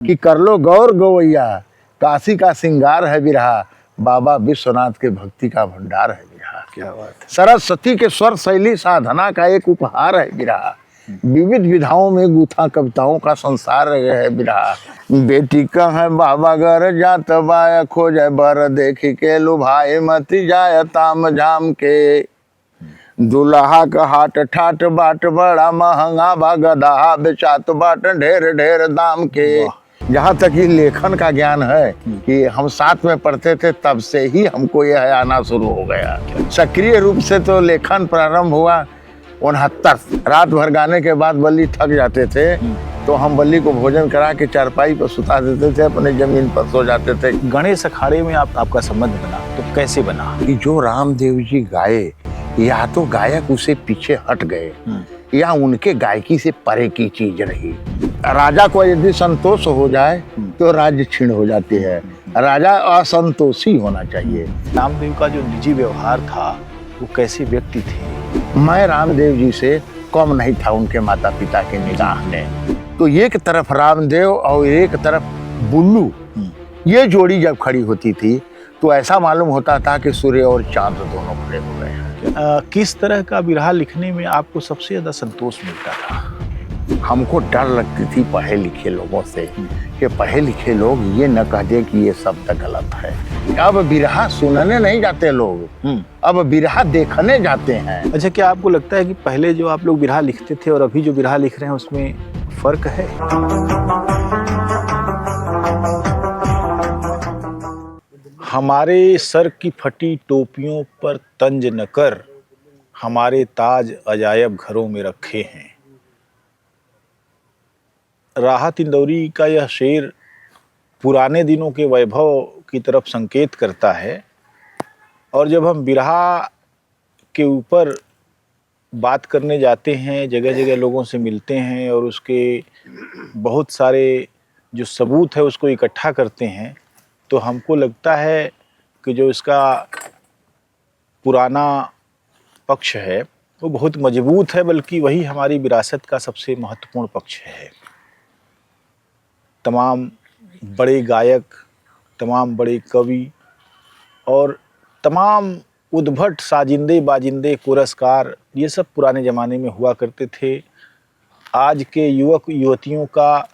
कि कर लो गौर गवैया, काशी का सिंगार है बिरहा, बाबा विश्वनाथ के भक्ति का भंडार है बिरहा। क्या बात है। सरस्वती के स्वर शैली साधना का एक उपहार है बिरहा, विविध विधाओं में गूथा कविताओं का संसार है बिरहा। बेटी कह बाबा घर जात बाय खोज बर, देखी के लुभाए मति जाय ताम झाम के, दुल्हा का हाट ठाट बाट बड़ा महंगा बा, गधा बेचात बाट ढेर ढेर दाम के। जहाँ तक ये लेखन का ज्ञान है कि हम साथ में पढ़ते थे तब से ही हमको यह आना शुरू हो गया। सक्रिय रूप से तो लेखन प्रारंभ हुआ 69। रात भर गाने के बाद बल्ली थक जाते थे तो हम बल्ली को भोजन करा के चारपाई पर सुता देते थे, अपने जमीन पर सो जाते थे। गणेश अखाड़े में आपका संबंध बना तो कैसे बना? कि जो रामदेव जी गाए, या तो गायक उसे पीछे हट गए या उनके गायकी से परे की चीज रही। राजा को यदि संतोष हो जाए तो राज्य क्षीण हो जाती है, राजा असंतोषी होना चाहिए। रामदेव का जो निजी व्यवहार था वो कैसे व्यक्ति थे? मैं रामदेव जी से कम नहीं था उनके माता पिता के निगाह में। तो एक तरफ रामदेव और एक तरफ बुल्लू, ये जोड़ी जब खड़ी होती थी तो ऐसा मालूम होता था कि सूर्य और चांद दोनों खड़े हो गए हैं। किस तरह का बिरहा लिखने में आपको सबसे ज्यादा संतोष मिलता था? हमको डर लगती थी पढ़े लिखे लोगों से कि पढ़े लिखे लोग ये न कह दें कि ये शब्द गलत है। अब बिरहा सुनने नहीं जाते लोग, अब बिरहा देखने जाते हैं। अच्छा, क्या आपको लगता है कि पहले जो आप लोग बिरहा लिखते थे और अभी जो बिरहा लिख रहे हैं उसमें फर्क है? हमारे सर की फटी टोपियों पर तंज न कर, हमारे ताज अजायब घरों में रखे हैं। राहत इंदौरी का यह शेर पुराने दिनों के वैभव की तरफ संकेत करता है। और जब हम बिरहा के ऊपर बात करने जाते हैं, जगह जगह लोगों से मिलते हैं और उसके बहुत सारे जो सबूत है उसको इकट्ठा करते हैं, तो हमको लगता है कि जो इसका पुराना पक्ष है वो बहुत मजबूत है, बल्कि वही हमारी विरासत का सबसे महत्वपूर्ण पक्ष है। तमाम बड़े गायक, तमाम बड़े कवि और तमाम उद्भट साजिंदे बाजिंदे पुरस्कार, ये सब पुराने ज़माने में हुआ करते थे। आज के युवक युवतियों का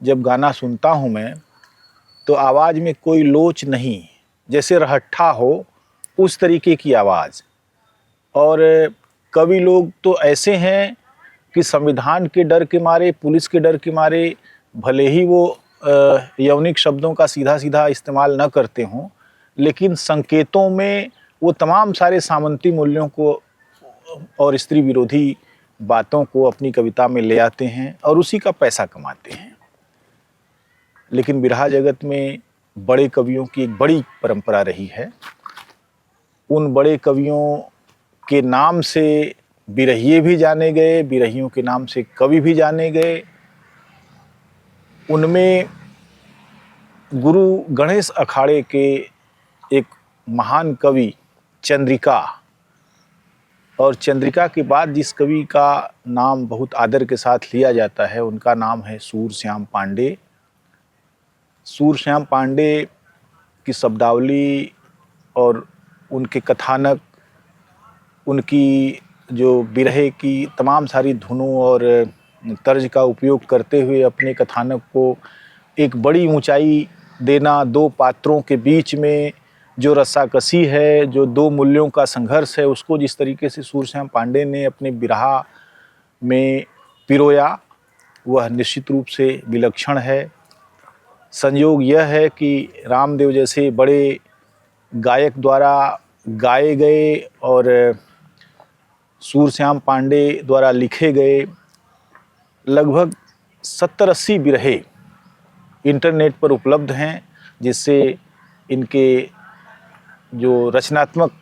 जब गाना सुनता हूँ मैं तो आवाज़ में कोई लोच नहीं, जैसे रहट्ठा हो उस तरीके की आवाज़। और कवि लोग तो ऐसे हैं कि संविधान के डर के मारे, पुलिस के डर के मारे, भले ही वो यौनिक शब्दों का सीधा सीधा इस्तेमाल न करते हों, लेकिन संकेतों में वो तमाम सारे सामंती मूल्यों को और स्त्री विरोधी बातों को अपनी कविता में ले आते हैं और उसी का पैसा कमाते हैं। लेकिन बिरहा जगत में बड़े कवियों की एक बड़ी परंपरा रही है। उन बड़े कवियों के नाम से बिरहिए भी जाने गए, बिरहियों के नाम से कवि भी जाने गए। उनमें गुरु गणेश अखाड़े के एक महान कवि चंद्रिका, और चंद्रिका के बाद जिस कवि का नाम बहुत आदर के साथ लिया जाता है उनका नाम है सूरश्याम पांडे। सूरश्याम पांडे की शब्दावली और उनके कथानक, उनकी जो बिरहे की तमाम सारी धुनों और तर्ज का उपयोग करते हुए अपने कथानक को एक बड़ी ऊंचाई देना, दो पात्रों के बीच में जो रस्साकसी है, जो दो मूल्यों का संघर्ष है, उसको जिस तरीके से सूरश्याम पांडे ने अपने बिरहा में पिरोया वह निश्चित रूप से विलक्षण है। संयोग यह है कि रामदेव जैसे बड़े गायक द्वारा गाए गए और सूरश्याम पांडे द्वारा लिखे गए लगभग 70-80 बिरहे इंटरनेट पर उपलब्ध हैं, जिससे इनके जो रचनात्मक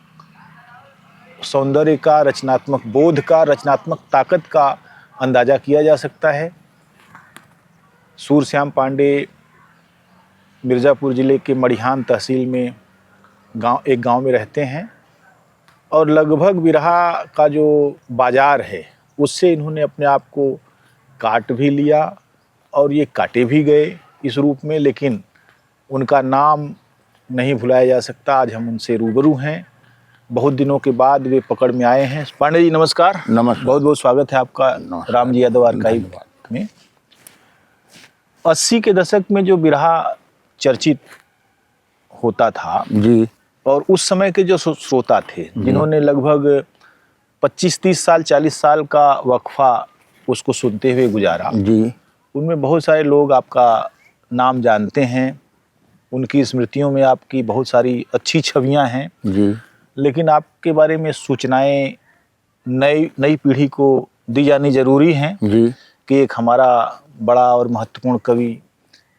सौंदर्य का, रचनात्मक बोध का, रचनात्मक ताकत का अंदाज़ा किया जा सकता है। सूरश्याम पांडे मिर्ज़ापुर ज़िले के मड़िहान तहसील में एक गांव में रहते हैं और लगभग बिरहा का जो बाज़ार है उससे इन्होंने अपने आप को काट भी लिया और ये काटे भी गए। इस रूप में, लेकिन उनका नाम नहीं भुलाया जा सकता। आज हम उनसे रूबरू हैं, बहुत दिनों के बाद वे पकड़ में आए हैं। पांडे जी नमस्कार। नमस्कार। बहुत बहुत स्वागत है आपका राम जी यादव आर्काइव में। 80 के दशक में जो बिरहा चर्चित होता था जी और उस समय के जो श्रोता थे जिन्होंने लगभग 25-30 साल 40 साल का वक्फा उसको सुनते हुए गुजारा, जी उनमें बहुत सारे लोग आपका नाम जानते हैं, उनकी स्मृतियों में आपकी बहुत सारी अच्छी छवियां हैं, जी लेकिन आपके बारे में सूचनाएं नई पीढ़ी को दी जानी जरूरी हैं जी कि एक हमारा बड़ा और महत्वपूर्ण कवि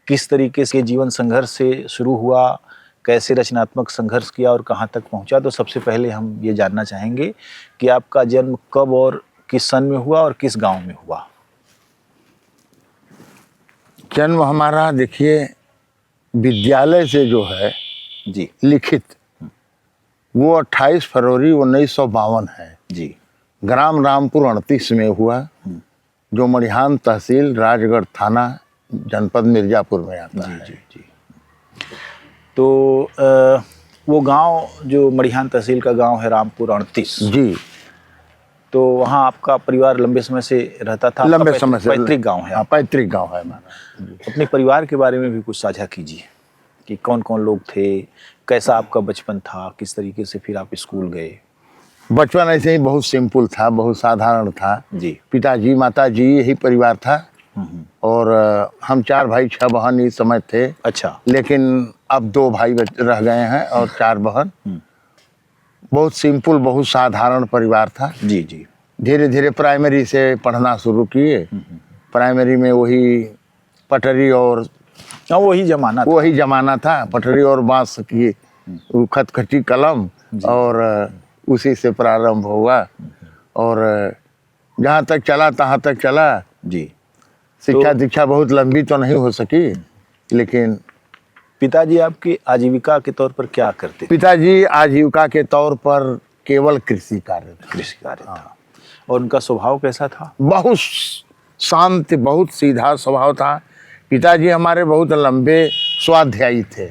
किस तरीके से जीवन संघर्ष से शुरू हुआ, कैसे रचनात्मक संघर्ष किया और कहाँ तक पहुँचा। तो सबसे पहले हम ये जानना चाहेंगे कि आपका जन्म कब और किस सन में हुआ और किस गांव में हुआ। जन्म हमारा देखिए विद्यालय से जो है जी लिखित वो 28 फरवरी 1952 है। जी ग्राम रामपुर 38 में हुआ, जो मड़िहान तहसील राजगढ़ थाना जनपद मिर्जापुर में आता है। जी जी। तो वो गांव जो मड़िहान तहसील का गांव है रामपुर 38, जी, तो वहाँ आपका परिवार लंबे समय से रहता था? लंबे समय से पैतृक गांव है? हाँ, पैतृक गांव है हमारा। अपने परिवार के बारे में भी कुछ साझा कीजिए कि कौन कौन लोग थे, कैसा आपका बचपन था, किस तरीके से फिर आप स्कूल गए। बचपन ऐसे ही बहुत सिंपल था, बहुत साधारण था। जी। पिताजी माताजी यही परिवार था और हम 4 भाई 6 बहन इस समय थे। अच्छा। लेकिन अब 2 भाई रह गए हैं और 4 बहन। बहुत सिंपल बहुत साधारण परिवार था। जी जी। धीरे धीरे प्राइमरी से पढ़ना शुरू किए। प्राइमरी में वही पटरी और वही जमाना था, पटरी और बांस की खटखटी कलम, और उसी से प्रारंभ हुआ और जहाँ तक चला तहाँ तक चला। जी। शिक्षा दीक्षा बहुत लंबी तो नहीं हो सकी, लेकिन पिताजी आपकी आजीविका के तौर पर क्या करते थे? पिताजी आजीविका के तौर पर केवल कृषि कार्य था। और उनका स्वभाव कैसा था? बहुत शांत, बहुत सीधा स्वभाव था। पिताजी हमारे बहुत लंबे स्वाध्यायी थे,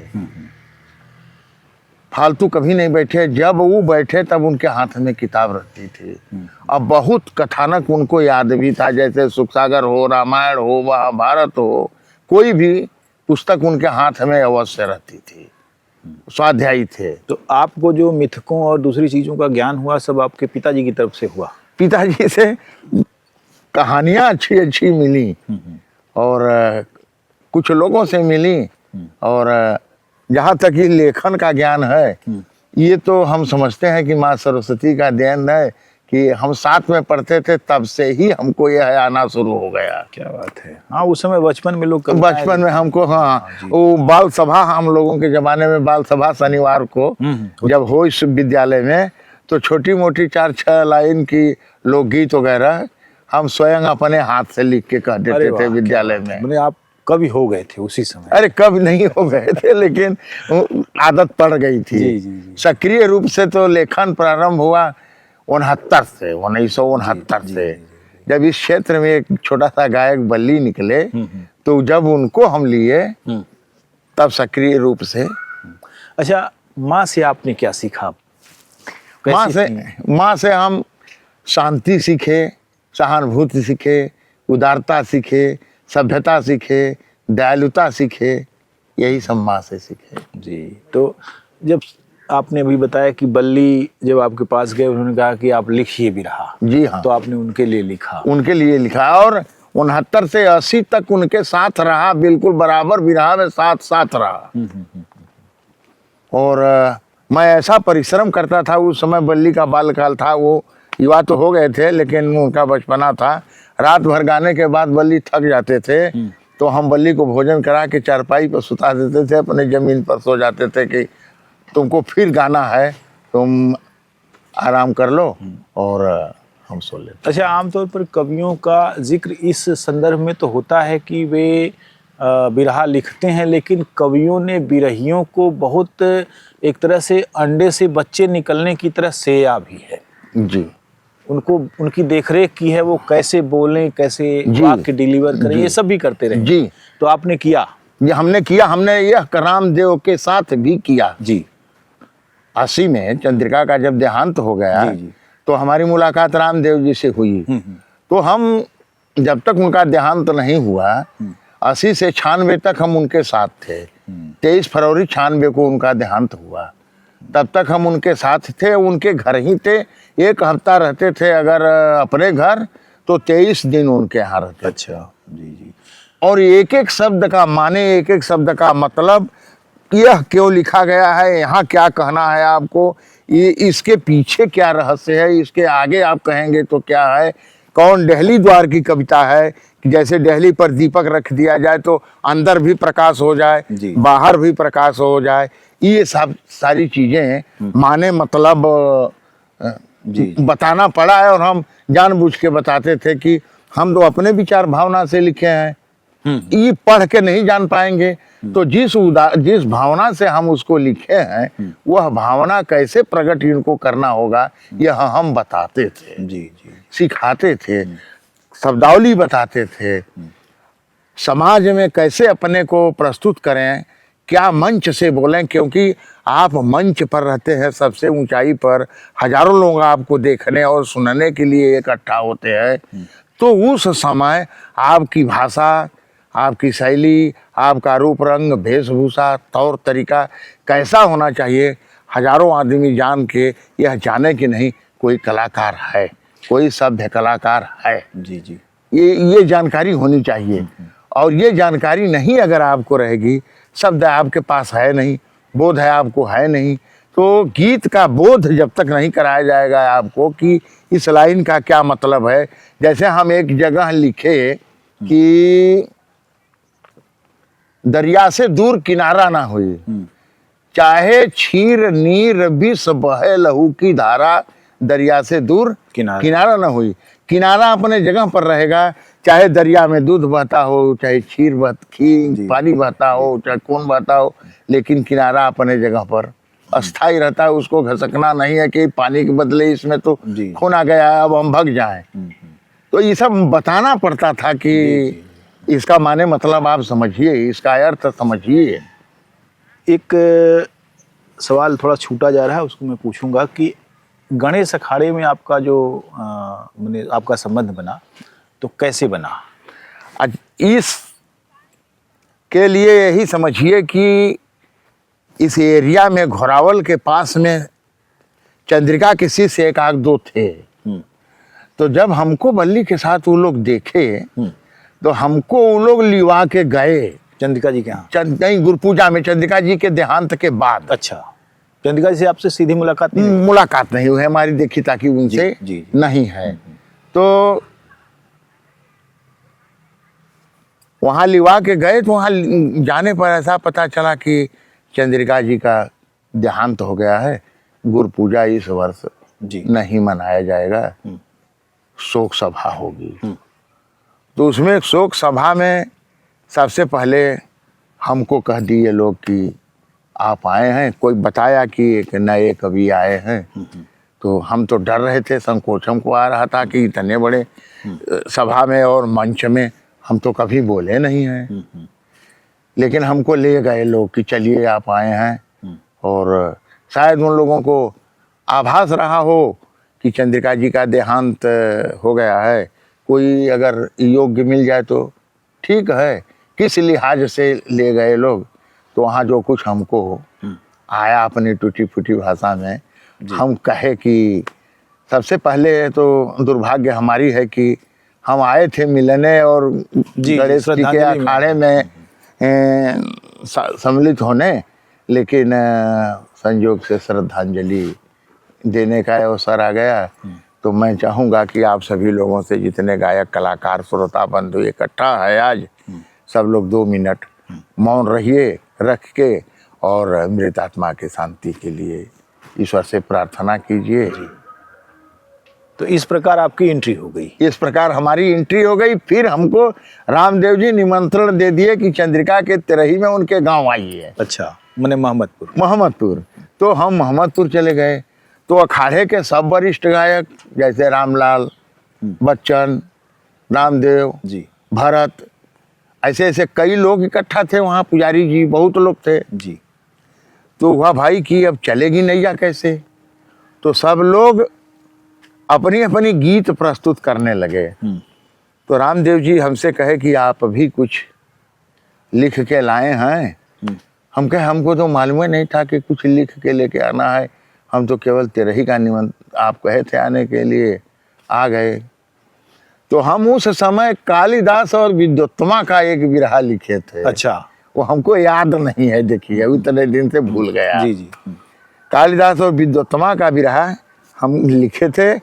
फालतू कभी नहीं बैठे। जब वो बैठे तब उनके हाथ में किताब रहती थी। अब बहुत कथानक उनको याद भी था, जैसे सुखसागर हो, रामायण हो, महाभारत हो, कोई भी पुस्तक उनके हाथ में अवश्य रहती थी। स्वाध्यायी थे। तो आपको जो मिथकों और दूसरी चीजों का ज्ञान हुआ सब आपके पिताजी की तरफ से हुआ? पिताजी से कहानियां अच्छी अच्छी मिली और कुछ लोगों से मिली, और जहाँ तक ये लेखन का ज्ञान है, ये तो हम समझते हैं कि माँ सरस्वती का देन है कि हम साथ में पढ़ते थे, तब से ही हमको यह आना शुरू हो गया। क्या बात है। हाँ, उस समय बचपन में लोग बचपन में हमको, हाँ, वो बाल सभा, हम लोगों के जमाने में बाल सभा शनिवार को जब हो इस विद्यालय में, तो छोटी मोटी 4-6 लाइन की लोकगीत वगैरह हम स्वयं अपने हाथ से लिख के कह देते थे विद्यालय में। आप कभी हो गए थे उसी समय? अरे कब नहीं हो गए थे, लेकिन आदत पड़ गई थी। सक्रिय रूप से तो लेखन प्रारंभ हुआ 1969 से, जब इस क्षेत्र में एक छोटा सा गायक बल्ली निकले, तो जब उनको हम लिए तब सक्रिय रूप से। अच्छा, माँ से आपने क्या सीखा? माँ से हम शांति सीखे, सहानुभूति सीखे, उदारता सीखे, सभ्यता सीखे, दयालुता सीखे, यही सब माँ से सीखे। जी। तो जब आपने अभी बताया कि बल्ली जब आपके पास गए, उन्होंने कहा कि आप लिखिए बिरहा। जी हाँ। तो आपने उनके लिए लिखा? उनके लिए लिखा, और 69 से 80 तक उनके साथ रहा, बिल्कुल बराबर बिरहा में साथ रहा। और मैं ऐसा परिश्रम करता था, उस समय बल्ली का बालकाल था, वो युवा तो हो गए थे लेकिन उनका बचपना था। रात भर गाने के बाद बल्ली थक जाते थे, तो हम बल्ली को भोजन करा के चारपाई पर सुता देते थे, अपने जमीन पर सो जाते थे कि तुमको फिर गाना है, तुम आराम कर लो, और हम सो लेते। अच्छा, आमतौर पर कवियों का जिक्र इस संदर्भ में तो होता है कि वे बिरहा लिखते हैं, लेकिन कवियों ने बिरहियों को बहुत एक तरह से अंडे से बच्चे निकलने की तरह सेया भी है। जी। उनको उनकी देखरेख की है, वो कैसे बोलें, कैसे वाक्य डिलीवर करें, ये सब भी करते रहे। जी। तो आपने किया? ये हमने किया, हमने यह रामदेव के साथ भी किया। जी 80 में चंद्रिका का जब देहांत हो गया जी। तो हमारी मुलाकात रामदेव जी से हुई। तो हम जब तक उनका देहांत नहीं हुआ 80 से 96 तक हम उनके साथ थे। 23 फरवरी 96 को उनका देहांत हुआ, तब तक हम उनके साथ थे, उनके घर ही थे। 1 हफ्ता रहते थे अगर अपने घर तो 23 दिन उनके यहाँ रहते। अच्छा जी जी। और एक एक शब्द का माने, एक एक शब्द का मतलब, यह क्यों लिखा गया है, यहाँ क्या कहना है आपको, ये इसके पीछे क्या रहस्य है, इसके आगे आप कहेंगे तो क्या है, कौन डेहली द्वार की कविता है कि जैसे डेहली पर दीपक रख दिया जाए तो अंदर भी प्रकाश हो जाए, बाहर भी प्रकाश हो जाए। ये सब सारी चीजें माने मतलब बताना पड़ा है। और हम जानबूझ के बताते थे कि हम तो अपने विचार भावना से लिखे हैं, ये पढ़ के नहीं जान पाएंगे। तो जिस भावना से हम उसको लिखे हैं वह भावना कैसे प्रकट इनको करना होगा यह हम बताते थे। जी जी। सिखाते थे, शब्दावली बताते थे, समाज में कैसे अपने को प्रस्तुत करें, क्या मंच से बोलें, क्योंकि आप मंच पर रहते हैं, सबसे ऊंचाई पर हजारों लोग आपको देखने और सुनने के लिए इकट्ठा होते हैं। तो उस समय आपकी भाषा, आपकी शैली, आपका रूप रंग, वेशभूषा, तौर तरीका कैसा होना चाहिए, हजारों आदमी जान के यह जाने कि नहीं कोई कलाकार है, कोई सभ्य कलाकार है। जी जी। ये जानकारी होनी चाहिए। और ये जानकारी नहीं अगर आपको रहेगी, शब्द आपके पास है नहीं, बोध है आपको है नहीं, तो गीत का बोध जब तक नहीं कराया जाएगा आपको कि इस लाइन का क्या मतलब है। जैसे हम एक जगह लिखे कि दरिया से दूर किनारा ना हुई, चाहे क्षीर नीर विष बहे लहू की धारा, दरिया से दूर किनारा ना हुई। किनारा अपने जगह पर रहेगा, चाहे दरिया में दूध बहता हो, चाहे खीर पानी बहता हो, चाहे खून बहता हो, लेकिन किनारा अपने जगह पर अस्थाई रहता है। उसको घसकना नहीं है कि पानी के बदले इसमें तो खून आ गया, अब हम भग जाएं। तो ये सब बताना पड़ता था कि इसका माने मतलब आप समझिए, इसका अर्थ समझिए। एक सवाल थोड़ा छूटा जा रहा है, उसको मैं पूछूंगा कि गणेश अखाड़े में आपका जो मैंने आपका संबंध बना तो कैसे बना? इस के लिए यही समझिए कि इस एरिया में घोरावल के पास में चंद्रिका के शिष्य 1-2 थे। तो जब हमको बल्ली के साथ वो लोग देखे तो हमको वो लोग लिवा के गए चंद्रिका जी के यहाँ, नहीं गुरु पूजा में, चंद्रिका जी के देहांत के बाद। अच्छा, चंद्रिका जी से आपसे सीधी मुलाकात नहीं हुई हमारी, देखी ताकि उनसे जी। नहीं है। तो वहां लिवा के गए तो वहां जाने पर ऐसा पता चला कि चंद्रिका जी का देहांत हो गया है, गुरु पूजा इस वर्ष नहीं मनाया जाएगा, शोक सभा होगी। तो उसमें शोक सभा में सबसे पहले हमको कह दिए लोग कि आप आए हैं, कोई बताया कि एक नए कवि आए हैं। तो हम तो डर रहे थे, संकोच हमको आ रहा था कि इतने बड़े सभा में और मंच में हम तो कभी बोले नहीं हैं। लेकिन हमको ले गए लोग कि चलिए आप आए हैं। और शायद उन लोगों को आभास रहा हो कि चंद्रिका जी का देहांत हो गया है, कोई अगर योग्य मिल जाए तो ठीक है, किस लिहाज से ले गए लोग। तो वहाँ जो कुछ हमको आया अपनी टूटी फूटी भाषा में हम कहे कि सबसे पहले तो दुर्भाग्य हमारी है कि हम आए थे मिलने और गणेश जी के अखाड़े में सम्मिलित होने, लेकिन संयोग से श्रद्धांजलि देने का अवसर आ गया। तो मैं चाहूँगा कि आप सभी लोगों से, जितने गायक कलाकार श्रोता बंधु इकट्ठा है आज, सब लोग 2 मिनट मौन रहिए, रख के और मृत आत्मा की शांति के लिए ईश्वर से प्रार्थना कीजिए। तो इस प्रकार आपकी एंट्री हो गई। इस प्रकार हमारी एंट्री हो गई। फिर हमको रामदेव जी निमंत्रण दे दिए कि चंद्रिका के तिरही में उनके गांव आइए। अच्छा, मैंने मोहम्मदपुर। तो हम मोहम्मदपुर चले गए। तो अखाड़े के सब वरिष्ठ गायक जैसे रामलाल, बच्चन, रामदेव जी, भरत, ऐसे ऐसे कई लोग इकट्ठा थे वहाँ, पुजारी जी बहुत लोग थे। जी। तो हुआ भाई कि अब चलेगी नैया कैसे, तो सब लोग अपनी अपनी गीत प्रस्तुत करने लगे। तो रामदेव जी हमसे कहे कि आप अभी कुछ लिख के लाए हैं। हम कहे हमको तो मालूम ही नहीं था कि कुछ लिख के लेके आना है, हम तो केवल तेरही का निमंत्रण, आप कहे थे आने के लिए, आ गए। तो हम उस समय कालिदास और विद्योत्तमा का एक विरहा लिखे थे। अच्छा। वो हमको याद नहीं है, देखिए उतने दिन से भूल गया। जी जी। कालिदास और विद्योत्तमा का विरहा हम लिखे थे,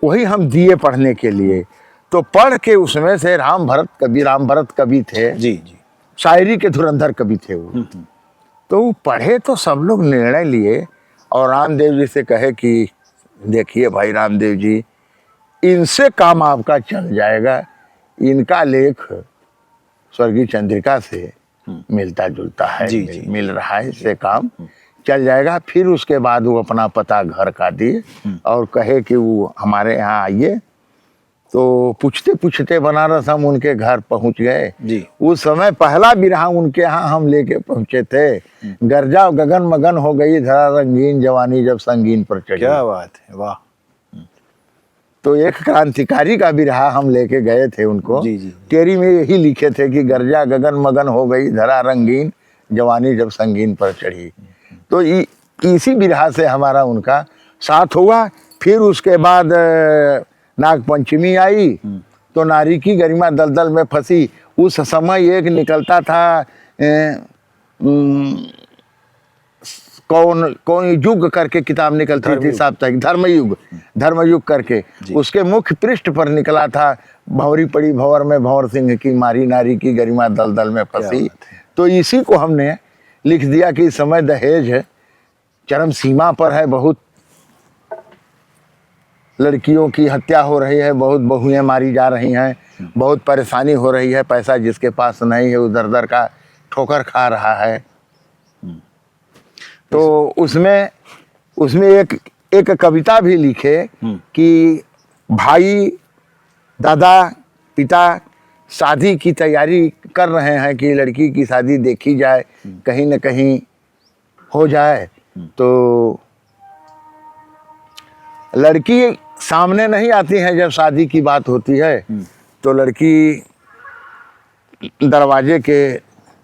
वही हम दिए पढ़ने के लिए। तो पढ़ के उसमें से राम भरत कवि थे, जी जी। शायरी के धुरंधर कवि थे वो। तो वो पढ़े तो सब लोग निर्णय लिए और रामदेव जी से कहे कि देखिए भाई रामदेव जी, इनसे काम आपका चल जाएगा, इनका लेख स्वर्गीय चंद्रिका से मिलता जुलता है, जी, जी। मिल रहा है, इससे काम चल जाएगा। फिर उसके बाद वो अपना पता घर का दिए और कहे कि वो हमारे यहाँ आइए। तो पूछते पूछते बनारस हम उनके घर पहुंच गए। जी। उस समय पहला बिरहा उनके यहाँ हम लेके पहुंचे थे, गरजा गगन मगन हो गई धरा रंगीन, जवानी जब संगीन पर चढ़ी। क्या बात है, वाह। तो एक क्रांतिकारी का बिरहा हम लेके गए थे उनको। जी, जी। तेरी में यही लिखे थे कि गरजा गगन मगन हो गई धरा रंगीन, जवानी जब संगीन पर चढ़ी। तो इसी बिरहा से हमारा उनका साथ हुआ। फिर उसके बाद नाग पंचमी आई तो नारी की गरिमा दलदल में फंसी। उस समय एक निकलता था कौन युग करके किताब निकलती थी साप्ताहिक, धर्मयुग करके। उसके मुख्य पृष्ठ पर निकला था, भंवरी पड़ी भंवर में भंवर सिंह की मारी, नारी की गरिमा दलदल में फंसी। तो इसी को हमने लिख दिया कि इस समय दहेज चरम सीमा पर है, बहुत लड़कियों की हत्या हो रही है, बहुत बहुएं मारी जा रही हैं, बहुत परेशानी हो रही है, पैसा जिसके पास नहीं है उधर दर का ठोकर खा रहा है। तो उसमें एक कविता भी लिखे कि भाई दादा पिता शादी की तैयारी कर रहे हैं कि लड़की की शादी देखी जाए, कहीं न कहीं हो जाए। तो लड़की सामने नहीं आती है जब शादी की बात होती है, तो लड़की दरवाजे के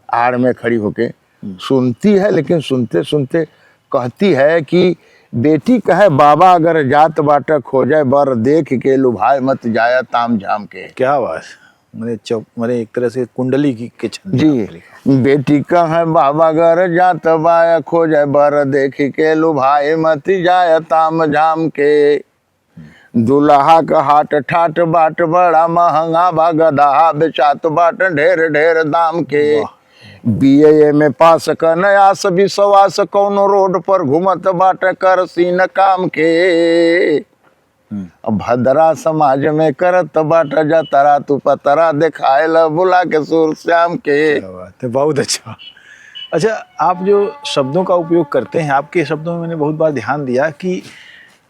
आड़ में खड़ी होके सुनती है, लेकिन सुनते सुनते कहती है कि बेटी कहे बाबा अगर जात बाटा खोजे बर, देख के लुभाए मत जाया ताम झाम के। क्या बात, मैंने एक तरह से कुंडली के छंद जी, बेटी कहे बाबा अगर जात बाया खोजे बर, देख के लुभाए मत जाया ताम झाम के। दुल्हा का हाट ठाट बाट बड़ा महंगा बा, गधा बेचात बाट ढेर ढेर दाम के। बीए में पास का नयास विश्वास, कौनो रोड पर घूमत बाट कर सीन काम के। भद्रा समाज में करत बाट जतरा, तू पतरा दिखाए ल बुला के सूर श्याम के। बहुत अच्छा। अच्छा, आप जो शब्दों का उपयोग करते हैं, आपके शब्दों में मैंने बहुत बार ध्यान दिया कि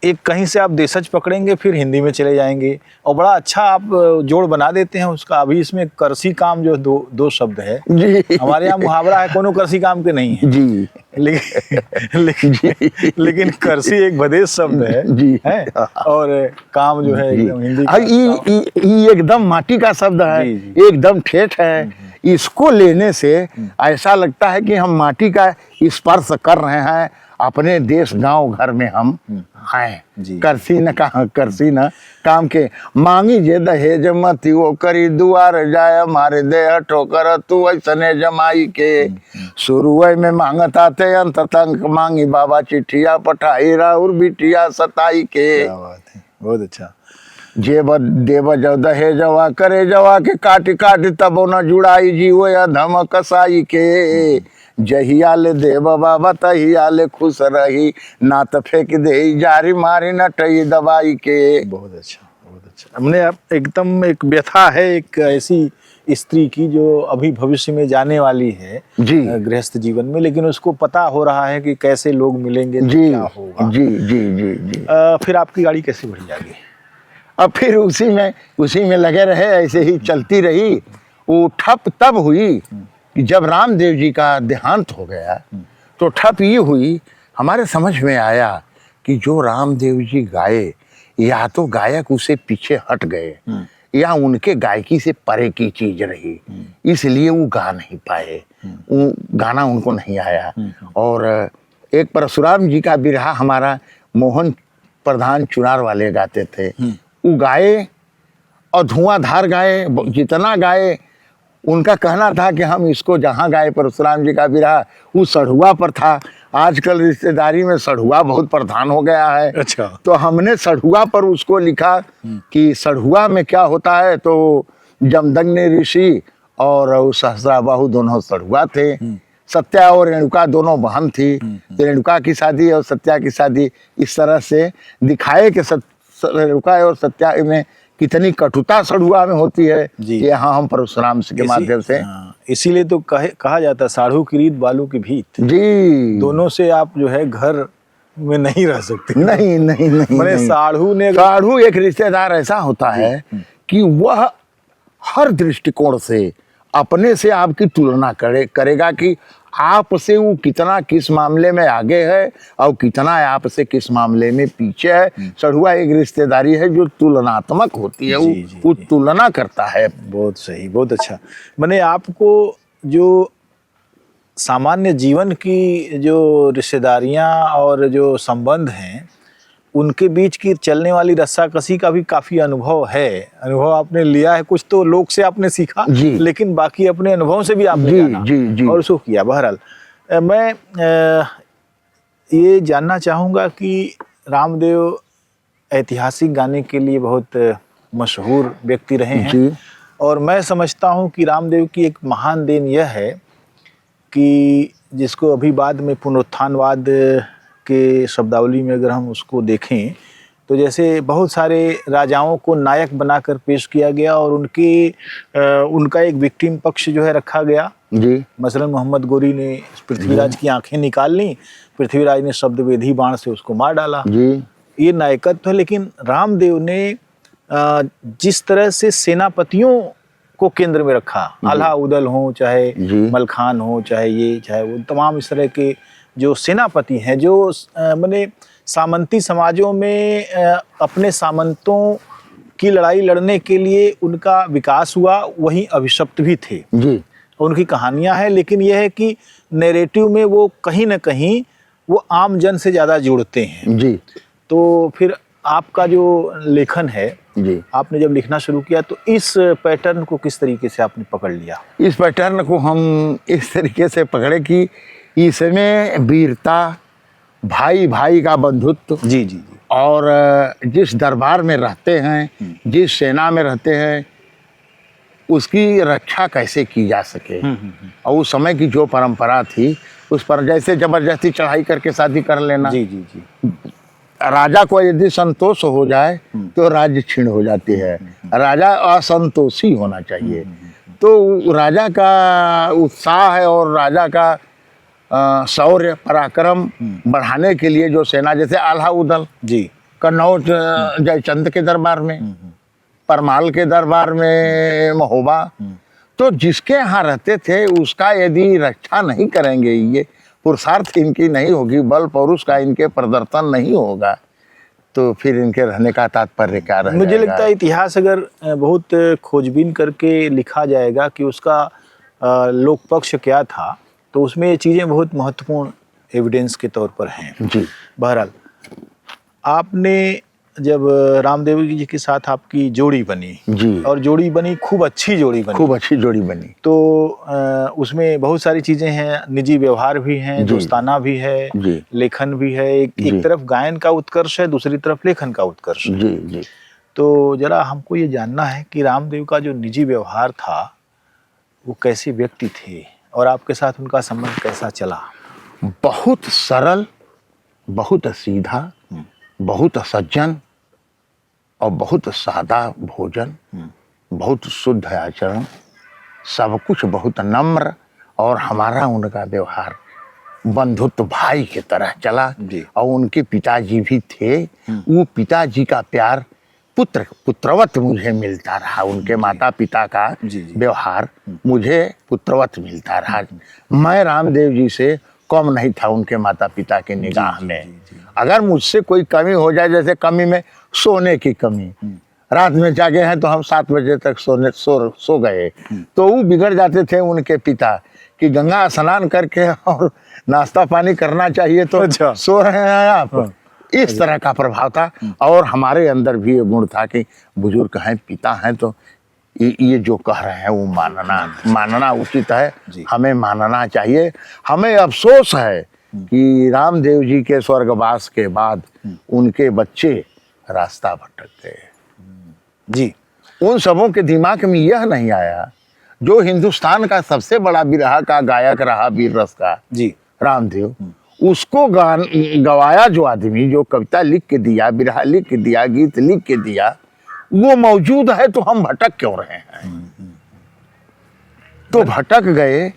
एक कहीं से आप देशज पकड़ेंगे फिर हिंदी में चले जाएंगे और बड़ा अच्छा आप जोड़ बना देते हैं उसका। अभी इसमें करसी काम जो दो शब्द है जी, हमारे यहाँ मुहावरा है, कोनो करसी काम के नहीं है जी, लेकिन करसी एक बदेश शब्द है जी, है और काम जो है एकदम हिंदी का। ये एकदम माटी का शब्द है, एकदम ठेठ है। इसको लेने से ऐसा लगता है कि हम माटी का स्पर्श कर रहे हैं, अपने देश गांव घर में हम हैं। करसी न काम के, मांगी जे दहेज मती वो करी दुआर जाय, मारे दे ठोकर तू ऐसने जमाई के। शुरुआत में मांगता थे अंत तक मांगी, बाबा चिट्ठिया पठाई राउर बिटिया सताई के। क्या बात है, बहुत अच्छा। जेब देव जब दहेजवा करे जवा के, काट काट तब न जुड़ाई जीवो अधम कसाई के। जहियाले देव बाबा तहियाले खुश रही, ना तो फेंक दे जारी मारी नटई दवाई के। बहुत अच्छा, बहुत अच्छा। हमने अब एकदम एक व्यथा है एक ऐसी स्त्री की जो अभी भविष्य में जाने वाली है जी गृहस्थ जीवन में, लेकिन उसको पता हो रहा है कि कैसे लोग मिलेंगे, जी क्या होगा। जी जी जी जी। फिर आपकी गाड़ी कैसे बढ़ी आगे? अब फिर उसी में लगे रहे, ऐसे ही चलती रही। वो ठप तब हुई कि जब रामदेव जी का देहांत हो गया, तो ठप ये हुई, हमारे समझ में आया कि जो रामदेव जी गाए, या तो गायक उसे पीछे हट गए या उनके गायकी से परे की चीज रही, इसलिए वो गा नहीं पाए, वो गाना उनको नहीं आया। और एक परशुराम जी का बिरहा हमारा मोहन प्रधान चुनार वाले गाते थे, वो गाए और धुआंधार गाए, जितना गाए उनका कहना था कि हम इसको जहाँ गाए परशुराम जी का बिरहा वो सढ़ुआ पर था। आजकल रिश्तेदारी में सढ़ुआ बहुत प्रधान हो गया है। अच्छा। तो हमने सढ़ुआ पर उसको लिखा कि सढ़ुआ में क्या होता है, तो जमदग्नि ऋषि और सहस्राबाहु दोनों सढ़ुआ थे। सत्या और रेणुका दोनों बहन थी, रेणुका की शादी और सत्या की शादी इस तरह से दिखाए कि रेणुका और सत्या में कितनी कटुता सड़ुआ में होती है। ये हाँ हम परशुराम के माध्यम से, इसीलिए तो कहा जाता है साढ़ू की रीत बालू की भीत जी, दोनों से आप जो है घर में नहीं रह सकते। नहीं नहीं नहीं, मैंने साढ़ू एक रिश्तेदार ऐसा होता है कि वह हर दृष्टिकोण से अपने से आपकी तुलना करेगा कि आपसे वो कितना किस मामले में आगे है और कितना आपसे किस मामले में पीछे है। सड़ुआ एक रिश्तेदारी है जो तुलनात्मक होती है, वो तुलना करता है। बहुत सही, बहुत अच्छा। मैंने आपको जो सामान्य जीवन की जो रिश्तेदारियां और जो संबंध हैं उनके बीच की चलने वाली रस्साकसी का भी काफी अनुभव है। अनुभव आपने लिया है, कुछ तो लोग से आपने सीखा, लेकिन बाकी अपने अनुभव से भी आपने जाना और उसको किया। बहरहाल मैं ये जानना चाहूँगा कि रामदेव ऐतिहासिक गाने के लिए बहुत मशहूर व्यक्ति रहे हैं और मैं समझता हूँ कि रामदेव की एक महान देन यह है कि जिसको अभी बाद में पुनरुत्थानवाद के शब्दावली में अगर हम उसको देखें तो जैसे बहुत सारे राजाओं को नायक बनाकर पेश किया गया और उनका एक विक्टिम पक्ष जो है रखा गया जी। मसलन मोहम्मद गोरी ने पृथ्वीराज की आंखें निकाल ली, पृथ्वीराज ने शब्दवेधी बाण से उसको मार डाला जी। ये नायकत्व है। लेकिन रामदेव ने जिस तरह से सेनापतियों को केंद्र में रखा, आल्हा उदल हो चाहे मलखान हो चाहे ये चाहे वो, तमाम इस तरह के जो सेनापति हैं जो माने सामंती समाजों में अपने सामंतों की लड़ाई लड़ने के लिए उनका विकास हुआ, वहीं अभिशप्त भी थे जी। उनकी कहानियां हैं, लेकिन यह है कि नैरेटिव में वो कहीं ना कहीं वो आम जन से ज़्यादा जुड़ते हैं जी। तो फिर आपका जो लेखन है जी, आपने जब लिखना शुरू किया तो इस पैटर्न को किस तरीके से आपने पकड़ लिया? इस पैटर्न को हम इस तरीके से पकड़े कि इसमें वीरता, भाई भाई का बंधुत्व जी जी जी, और जिस दरबार में रहते हैं, जिस सेना में रहते हैं, उसकी रक्षा कैसे की जा सके। और उस समय की जो परंपरा थी उस पर जैसे जबरदस्ती चढ़ाई करके शादी कर लेना जी जी जी, राजा को यदि संतोष हो जाए तो राज्य छीन हो जाती है। राजा असंतोषी होना चाहिए। तो राजा का उत्साह है और राजा का शौर्य पराक्रम बढ़ाने के लिए जो सेना, जैसे आल्हा उदल जी, कन्नौज जयचंद के दरबार में, परमाल के दरबार में महोबा, तो जिसके यहाँ रहते थे उसका यदि रक्षा नहीं करेंगे, ये पुरुषार्थ इनकी नहीं होगी, बल पौरुष का इनके प्रदर्शन नहीं होगा, तो फिर इनके रहने का तात्पर्य क्या रहेगा? मुझे लगता है इतिहास अगर बहुत खोजबीन करके लिखा जाएगा कि उसका लोक पक्ष क्या था, तो उसमें ये चीज़ें बहुत महत्वपूर्ण एविडेंस के तौर पर हैं जी। बहरहाल आपने जब रामदेव जी के साथ आपकी जोड़ी बनी जी, और जोड़ी बनी, खूब अच्छी जोड़ी बनी, तो उसमें बहुत सारी चीज़ें हैं, निजी व्यवहार भी हैं, दोस्ताना भी है, लेखन भी है। एक तरफ गायन का उत्कर्ष है, दूसरी तरफ लेखन का उत्कर्ष है जी जी। तो जरा हमको ये जानना है कि रामदेव का जो निजी व्यवहार था वो कैसे व्यक्ति थे और आपके साथ उनका संबंध कैसा चला? बहुत सरल, बहुत सीधा, बहुत सज्जन और बहुत सादा भोजन, बहुत शुद्ध आचरण, सब कुछ बहुत नम्र, और हमारा उनका व्यवहार बंधुत्व भाई की तरह चला। और उनके पिताजी भी थे, वो पिताजी का प्यार पुत्रवत मुझे मिलता रहा, उनके माता पिता का जी, जी। व्यवहार मुझे पुत्रवत मिलता रहा। मैं रामदेव जी से कम नहीं था उनके माता पिता की निगाह में। अगर मुझसे कोई कमी हो जाए, जैसे कमी में सोने की कमी, रात में जागे हैं तो हम 7 बजे तक सो गए, तो वो बिगड़ जाते थे उनके पिता कि गंगा स्नान करके और नाश्ता पानी करना चाहिए, तो अच्छा। सो रहे हैं आप। इस तरह का प्रभाव था। और हमारे अंदर भी ये गुण था कि बुजुर्ग हैं, पिता हैं, तो ये जो कह रहे हैं वो मानना उचित है, जी। हमें मानना चाहिए। हमें अफसोस है कि रामदेव जी के स्वर्गवास के बाद उनके बच्चे रास्ता भटक गए। जी। उन सबों के दिमाग में यह नहीं आया, जो हिंदुस्तान का सबसे बड़ा बिरहा का गायक रहा, वीर रस का, जी। रामदेव, उसको गवाया जो आदमी, जो कविता लिख के दिया, बिरहा लिख के दिया, गीत लिख के दिया, वो मौजूद है, तो हम भटक क्यों रहे हैं? तो भटक गए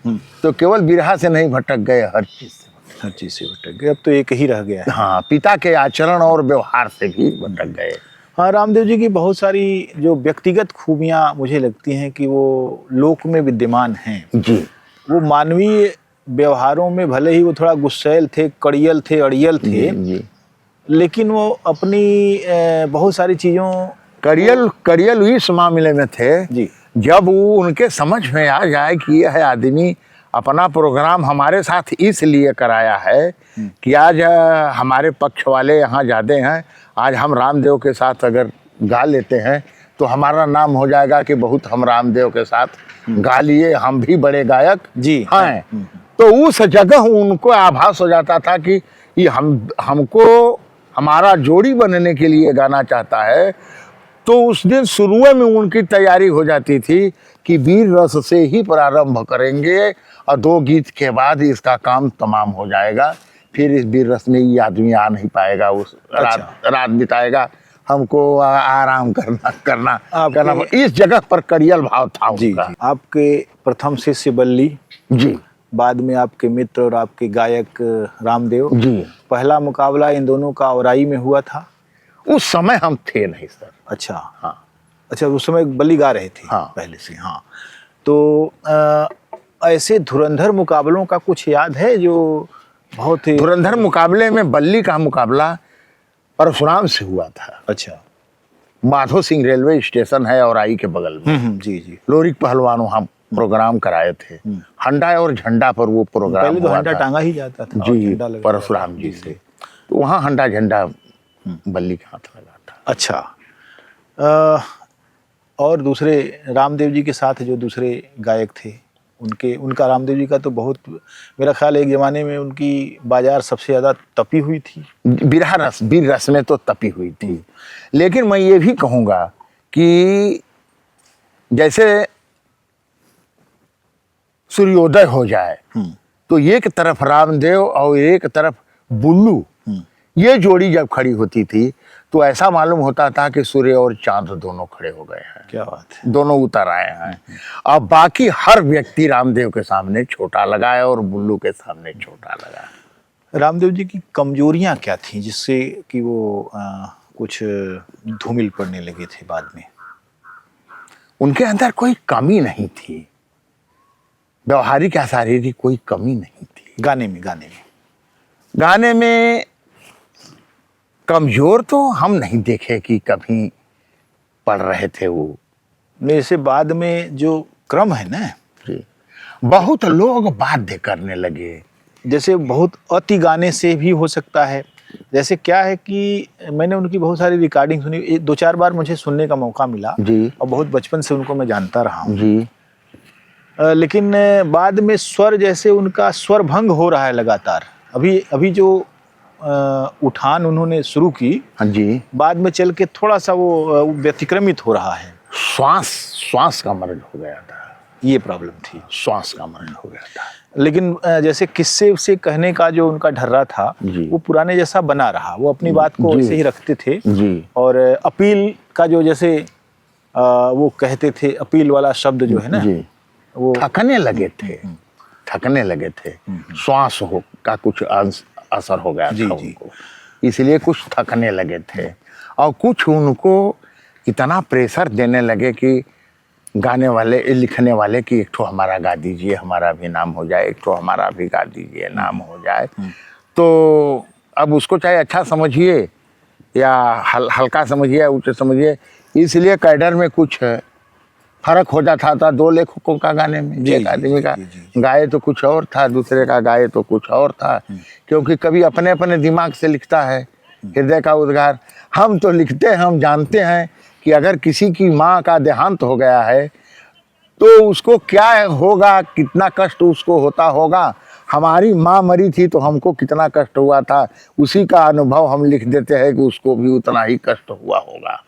तो केवल बिरहा से नहीं भटक गए, हर चीज से भटक गए। अब तो एक ही रह गया है। हाँ, पिता के आचरण और व्यवहार से भी भटक गए। हाँ, रामदेव जी की बहुत सारी जो व्यक्तिगत खूबियां मुझे लगती हैं कि वो लोक में विद्यमान हैं। जी। वो मानवीय व्यवहारों में भले ही वो थोड़ा गुस्सैल थे, कड़ियल थे, अड़ियल थे, जी। लेकिन वो अपनी बहुत सारी चीजों कड़ियल इस मामले में थे जी, जब वो उनके समझ में आ जाए कि यह आदमी अपना प्रोग्राम हमारे साथ इसलिए कराया है कि आज हमारे पक्ष वाले यहाँ ज़्यादा हैं, आज हम रामदेव के साथ अगर गा लेते हैं तो हमारा नाम हो जाएगा कि बहुत हम रामदेव के साथ गा लिए, हम भी बड़े गायक जी हैं। तो उस जगह उनको आभास हो जाता था कि ये हमको हमारा जोड़ी बनने के लिए गाना चाहता है। तो उस दिन शुरू में उनकी तैयारी हो जाती थी कि वीर रस से ही प्रारंभ करेंगे और 2 गीत के बाद इसका काम तमाम हो जाएगा, फिर इस वीर रस में ये आदमी आ नहीं पाएगा, उस रात बिताएगा, हमको आराम करना। इस जगह पर कड़ियल भाव था उनका। जी। आपके प्रथम शिष्य बल्ली जी, बाद में आपके मित्र और आपके गायक रामदेव जी, पहला मुकाबला इन दोनों का औराई में हुआ था। उस समय हम थे नहीं सर। अच्छा। हाँ। अच्छा, उस समय बल्ली गा रहे थे। हाँ। पहले से। हाँ। तो ऐसे धुरंधर मुकाबलों का कुछ याद है जो बहुत ही? धुरंधर मुकाबले में बल्ली का मुकाबला परशुराम से हुआ था। अच्छा। माधो सिंह रेलवे स्टेशन है औराई के बगल में। जी जी। लोरिक पहलवान हम प्रोग्राम कराए थे, हंडा और झंडा पर वो प्रोग्राम पहले तो हुआ हंडा था। टांगा ही जाता था जी, परशुराम जी से, तो वहाँ हंडा झंडा बल्ली के हाथ लगा था। अच्छा। और दूसरे रामदेव जी के साथ जो दूसरे गायक थे उनका रामदेव जी का तो बहुत, मेरा ख्याल एक जमाने में उनकी बाजार सबसे ज़्यादा तपी हुई थी। वीर रस में तो तपी हुई थी, लेकिन मैं ये भी कहूँगा कि जैसे सूर्योदय हो जाए तो एक तरफ रामदेव और एक तरफ बुल्लू, ये जोड़ी जब खड़ी होती थी तो ऐसा मालूम होता था कि सूर्य और चांद दोनों खड़े हो गए हैं। क्या बात है। दोनों उतर आए हैं। अब बाकी हर व्यक्ति रामदेव के सामने छोटा लगा है और बुल्लू के सामने छोटा लगा है। रामदेव जी की कमजोरियां क्या थी जिससे कि वो कुछ धूमिल पड़ने लगे थे बाद में? उनके अंदर कोई कमी नहीं थी, व्यवहारिक या शारीरिक कोई कमी नहीं थी। गाने में कमजोर तो हम नहीं देखे कि कभी पढ़ रहे थे वो। मेरे से बाद में जो क्रम है ना जी, बहुत लोग बाध्य करने लगे। जैसे बहुत अति गाने से भी हो सकता है। जैसे क्या है कि मैंने उनकी बहुत सारी रिकॉर्डिंग सुनी, 2-4 बार मुझे सुनने का मौका मिला जी, और बहुत बचपन से उनको मैं जानता रहा हूँ जी, लेकिन बाद में स्वर, जैसे उनका स्वर भंग हो रहा है लगातार। अभी जो उठान उन्होंने शुरू की, हाँ जी, बाद में चल के थोड़ा सा वो व्यतिक्रमित हो रहा है। श्वास का मरण हो गया था, ये प्रॉब्लम थी, श्वास का मरण हो गया था। लेकिन जैसे किस्से से कहने का जो उनका ढर्रा था वो पुराने जैसा बना रहा। वो अपनी बात को ऐसे ही रखते थे जी, और अपील का जो जैसे वो कहते थे, अपील वाला शब्द जो है ना जी, वो थकने लगे थे। श्वास का कुछ असर हो गया था उनको, इसलिए कुछ थकने लगे थे। और कुछ उनको इतना प्रेशर देने लगे कि गाने वाले लिखने वाले कि एक ठो हमारा गा दीजिए, हमारा भी नाम हो जाए, एक ठो हमारा भी गा दीजिए, नाम हो जाए। तो अब उसको चाहे अच्छा समझिए या हल्का समझिए या ऊँचे समझिए, इसलिए कैडर में कुछ फर्क हो जाता था दो लेखकों का गाने में। एक आदमी का गाए तो कुछ और था, दूसरे का गाए तो कुछ और था, क्योंकि कभी अपने अपने दिमाग से लिखता है, हृदय का उद्गार। हम तो लिखते हैं, हम जानते हैं कि अगर किसी की माँ का देहांत हो गया है तो उसको क्या होगा, कितना कष्ट उसको होता होगा। हमारी माँ मरी थी तो हमको कितना कष्ट हुआ था, उसी का अनुभव हम लिख देते हैं कि उसको भी उतना ही कष्ट हुआ होगा।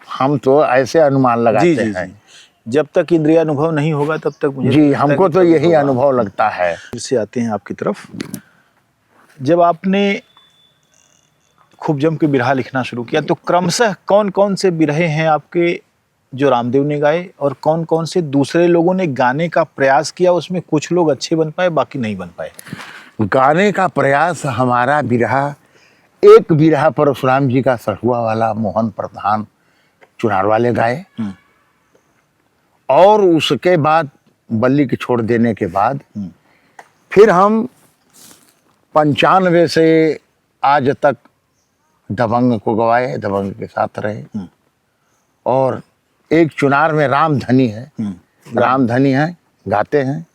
हम तो ऐसे अनुमान लगाते हैं। जब तक इंद्रिय अनुभव नहीं होगा तब तक मुझे जी, हमको तो यही अनुभव लगता है। फिर से आते हैं आपकी तरफ। जब आपने खूब जम के बिरहा लिखना शुरू किया तो क्रमशः कौन कौन से बिरहे हैं आपके जो रामदेव ने गाए और कौन कौन से दूसरे लोगों ने गाने का प्रयास किया, उसमें कुछ लोग अच्छे बन पाए बाकी नहीं बन पाए? गाने का प्रयास हमारा बिरहा, एक बिरहा परशुराम जी का सढ़ुआ वाला मोहन प्रधान चुनार वाले गाए, और उसके बाद बल्ली के छोड़ देने के बाद फिर हम 95 से आज तक दबंग को गवाए, दबंग के साथ रहे। और एक चुनार में रामधनी है, रामधनी है, गाते हैं।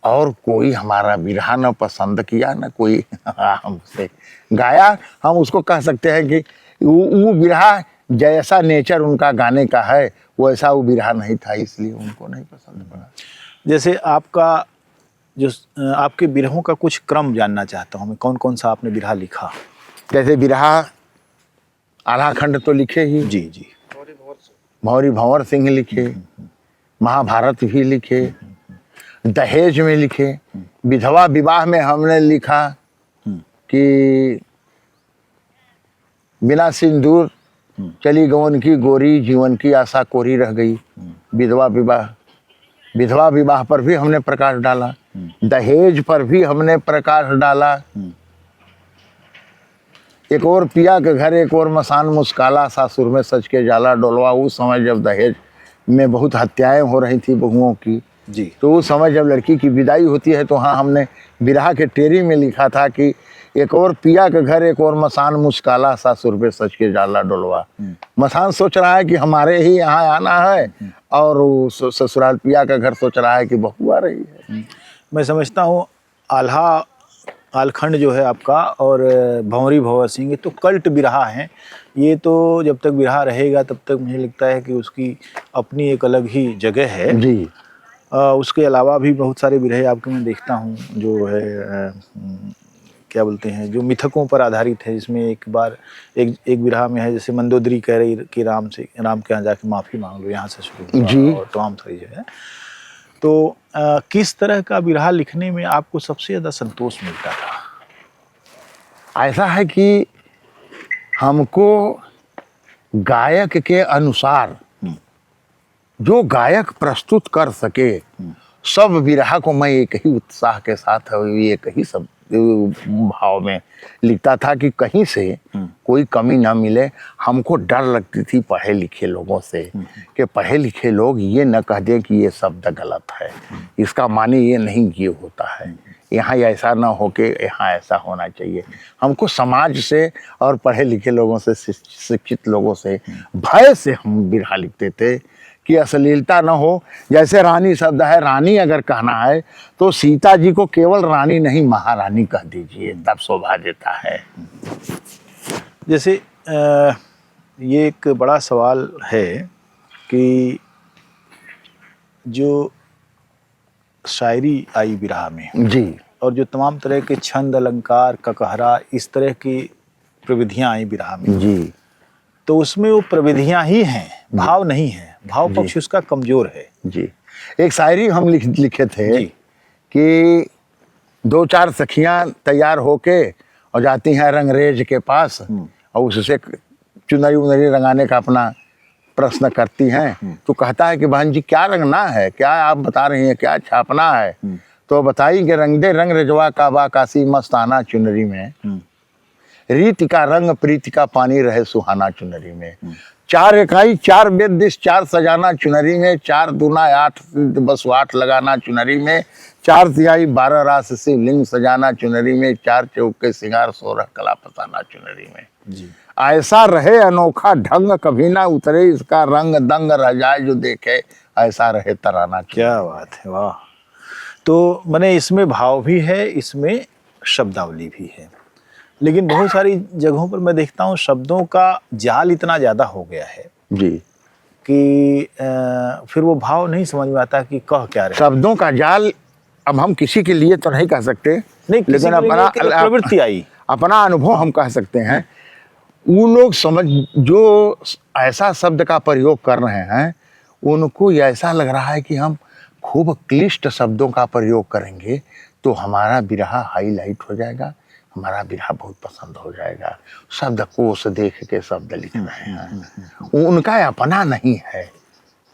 और कोई हमारा बिरहा न पसंद किया, न कोई हमसे गाया। हम उसको कह सकते हैं कि वो बिरहा जैसा नेचर उनका गाने का है वैसा वो बिरहा नहीं था, इसलिए उनको नहीं पसंद पड़ा। जैसे आपका जो आपके बिरहों का कुछ क्रम जानना चाहता हूँ मैं, कौन कौन सा आपने बिरहा लिखा? जैसे बिरहा आलाखंड तो लिखे ही, जी जी, भौरी भंवर सिंह लिखे, महाभारत भी लिखे, दहेज में लिखे, विधवा विवाह में हमने लिखा कि बिना सिंदूर चली गवन की गोरी, जीवन की आशा कोरी रह गई। विधवा विवाह, विधवा विवाह पर भी हमने प्रकाश डाला, दहेज पर भी हमने प्रकाश डाला। एक और पिया के घर एक और मसान मुस्काला, सासुर में सच के जाला डोलवा। उस समय जब दहेज में बहुत हत्याएं हो रही थी बहुओं की जी, तो उस समय जब लड़की की विदाई होती है तो हाँ, हमने बिरहा के टेरी में लिखा था कि एक और पिया के घर एक और मसान मुस्काला, सासुर पे सच के जाला डोलवा। मसान सोच रहा है कि हमारे ही यहाँ आना है, और ससुराल पिया का घर सोच रहा है कि बहू आ रही है। मैं समझता हूँ आल्हा आलखंड जो है आपका और भंवरी भंवर सिंह, ये तो कल्ट बिरहा हैं। ये तो जब तक बिरहा रहेगा तब तक मुझे लगता है कि उसकी अपनी एक अलग ही जगह है जी। उसके अलावा भी बहुत सारे बिरहे आपके मैं देखता हूँ जो है क्या बोलते हैं, जो मिथकों पर आधारित है। जिसमें एक बार एक बिरहा में है जैसे मंदोदरी कह रही कि राम के यहाँ जाके माफ़ी मांग लो, यहाँ से शुरू जी। और तमाम सारी जो है। तो किस तरह का बिरहा लिखने में आपको सबसे ज़्यादा संतोष मिलता था? ऐसा है कि हमको गायक के अनुसार जो गायक प्रस्तुत कर सके, सब बिरहा को मैं एक ही उत्साह के साथ एक ही सब भाव में लिखता था कि कहीं से कोई कमी ना मिले। हमको डर लगती थी पढ़े लिखे लोगों से कि पढ़े लिखे लोग ये न कह दें कि ये शब्द गलत है, इसका माने ये नहीं ये होता है, यहाँ ऐसा ना हो के यहाँ ऐसा होना चाहिए। हमको समाज से और पढ़े लिखे लोगों से, शिक्षित लोगों से, भय से हम बिरहा लिखते थे कि अश्लीलता न हो। जैसे रानी शब्द है, रानी अगर कहना है तो सीता जी को केवल रानी नहीं महारानी कह दीजिए, तब शोभा देता है। जैसे ये एक बड़ा सवाल है कि जो शायरी आई बिरहा में जी, और जो तमाम तरह के छंद अलंकार ककहरा इस तरह की प्रविधियां आई बिरहा में जी, तो उसमें वो प्रविधियां ही हैं, भाव नहीं है, भाव पक्ष उसका कमजोर है। जी। एक शायरी हम लिखे थे जी। कि दो चार सखियां तैयार होके और जाती हैं रंगरेज के पास और उससे चुनरी उनरी रंगाने का अपना प्रश्न करती हैं। तो कहता है कि बहन जी क्या रंगना है, क्या आप बता रही हैं, क्या छापना है? तो बताई कि रंग दे रंग रजवा काबा काशी मस्ताना चुनरी में, रीति का रंग प्रीति का पानी रहे सुहाना चुनरी में। चार इकाई चार वेद दिश चार सजाना चुनरी में, चार दूना आठ बस आठ लगाना चुनरी में, चार तिहाई 12 रास शिवलिंग सजाना चुनरी में, चार चौके सिंगार 16 कला फसाना चुनरी में। जी। ऐसा रहे अनोखा ढंग कभी ना उतरे इसका रंग, दंग रह जाए जो देखे ऐसा रहे तराना। क्या बात है, वाह। तो मैंने इसमें भाव भी है, इसमें शब्दावली भी है, लेकिन बहुत सारी जगहों पर मैं देखता हूँ शब्दों का जाल इतना ज़्यादा हो गया है जी कि फिर वो भाव नहीं समझ में आता कि कह क्या रहे। शब्दों का जाल अब हम किसी के लिए तो नहीं कह सकते, नहीं, लेकिन अपना प्रवृत्ति आई, अपना अनुभव हम कह सकते हैं। वो लोग समझ जो ऐसा शब्द का प्रयोग कर रहे हैं उनको ऐसा लग रहा है कि हम खूब क्लिष्ट शब्दों का प्रयोग करेंगे तो हमारा बिरहा हाईलाइट हो जाएगा, हमारा बिरहा बहुत पसंद हो जाएगा। शब्दकोश देख के शब्द लिख रहे हैं, उनका अपना नहीं है,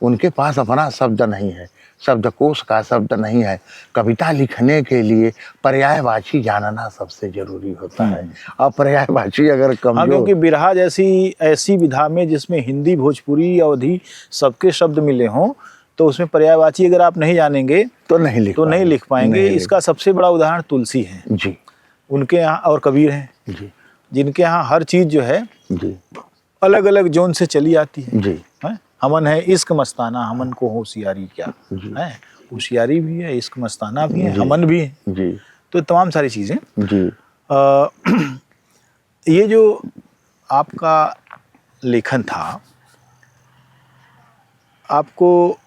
उनके पास अपना शब्द नहीं है, शब्दकोश का शब्द नहीं है। कविता लिखने के लिए पर्यायवाची जानना सबसे जरूरी होता है, और पर्यायवाची अगर कमजोर, क्योंकि बिरहा जैसी ऐसी विधा में जिसमें हिंदी भोजपुरी अवधी सबके शब्द मिले हों, तो उसमें पर्यायवाची अगर आप नहीं जानेंगे तो नहीं लिख पाएंगे। इसका सबसे बड़ा उदाहरण तुलसी है जी, उनके यहाँ, और कबीर हैं जी, जिनके यहाँ हर चीज जो है जी, अलग अलग जोन से चली आती है। जी, हमन है इश्क मस्ताना, हमन को होशियारी क्या है, होशियारी भी है, इश्क मस्ताना भी है, हमन भी है जी, तो तमाम सारी चीजें। जी। ये जो आपका लेखन था, आपको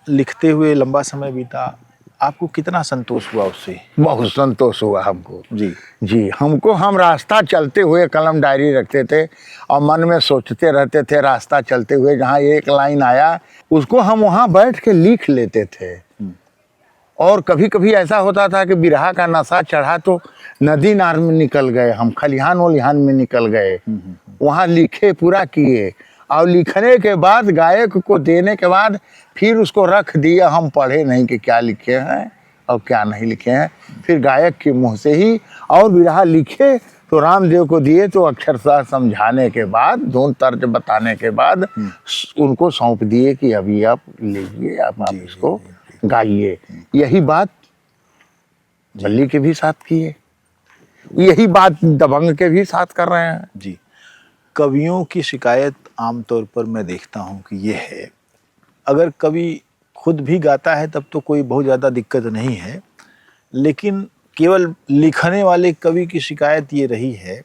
लिखते हुए लंबा समय बीता, आपको कितना संतोष हुआ उससे? बहुत संतोष हुआ हमको जी जी। हमको हम रास्ता चलते हुए कलम डायरी रखते थे और मन में सोचते रहते थे, रास्ता चलते हुए जहाँ एक लाइन आया उसको हम वहाँ बैठ के लिख लेते थे। और कभी कभी ऐसा होता था कि बिरहा का नशा चढ़ा तो नदी नार में निकल गए, हम खलिहान वलिहान में निकल गए, वहाँ लिखे पूरा किए, और लिखने के बाद गायक को देने के बाद फिर उसको रख दिया, हम पढ़े नहीं कि क्या लिखे हैं और क्या नहीं लिखे हैं। फिर गायक के मुंह से ही और बिरहा लिखे तो रामदेव को दिए, तो अक्षरशः समझाने के बाद, धुन तर्ज बताने के बाद उनको सौंप दिए कि अभी आप लीजिए, आप इसको गाइए। यही बात बल्ली के भी साथ किए, यही बात दबंग के भी साथ कर रहे हैं। जी। कवियों की शिकायत आमतौर पर मैं देखता हूँ कि ये है, अगर कवि खुद भी गाता है तब तो कोई बहुत ज़्यादा दिक्कत नहीं है, लेकिन केवल लिखने वाले कवि की शिकायत ये रही है।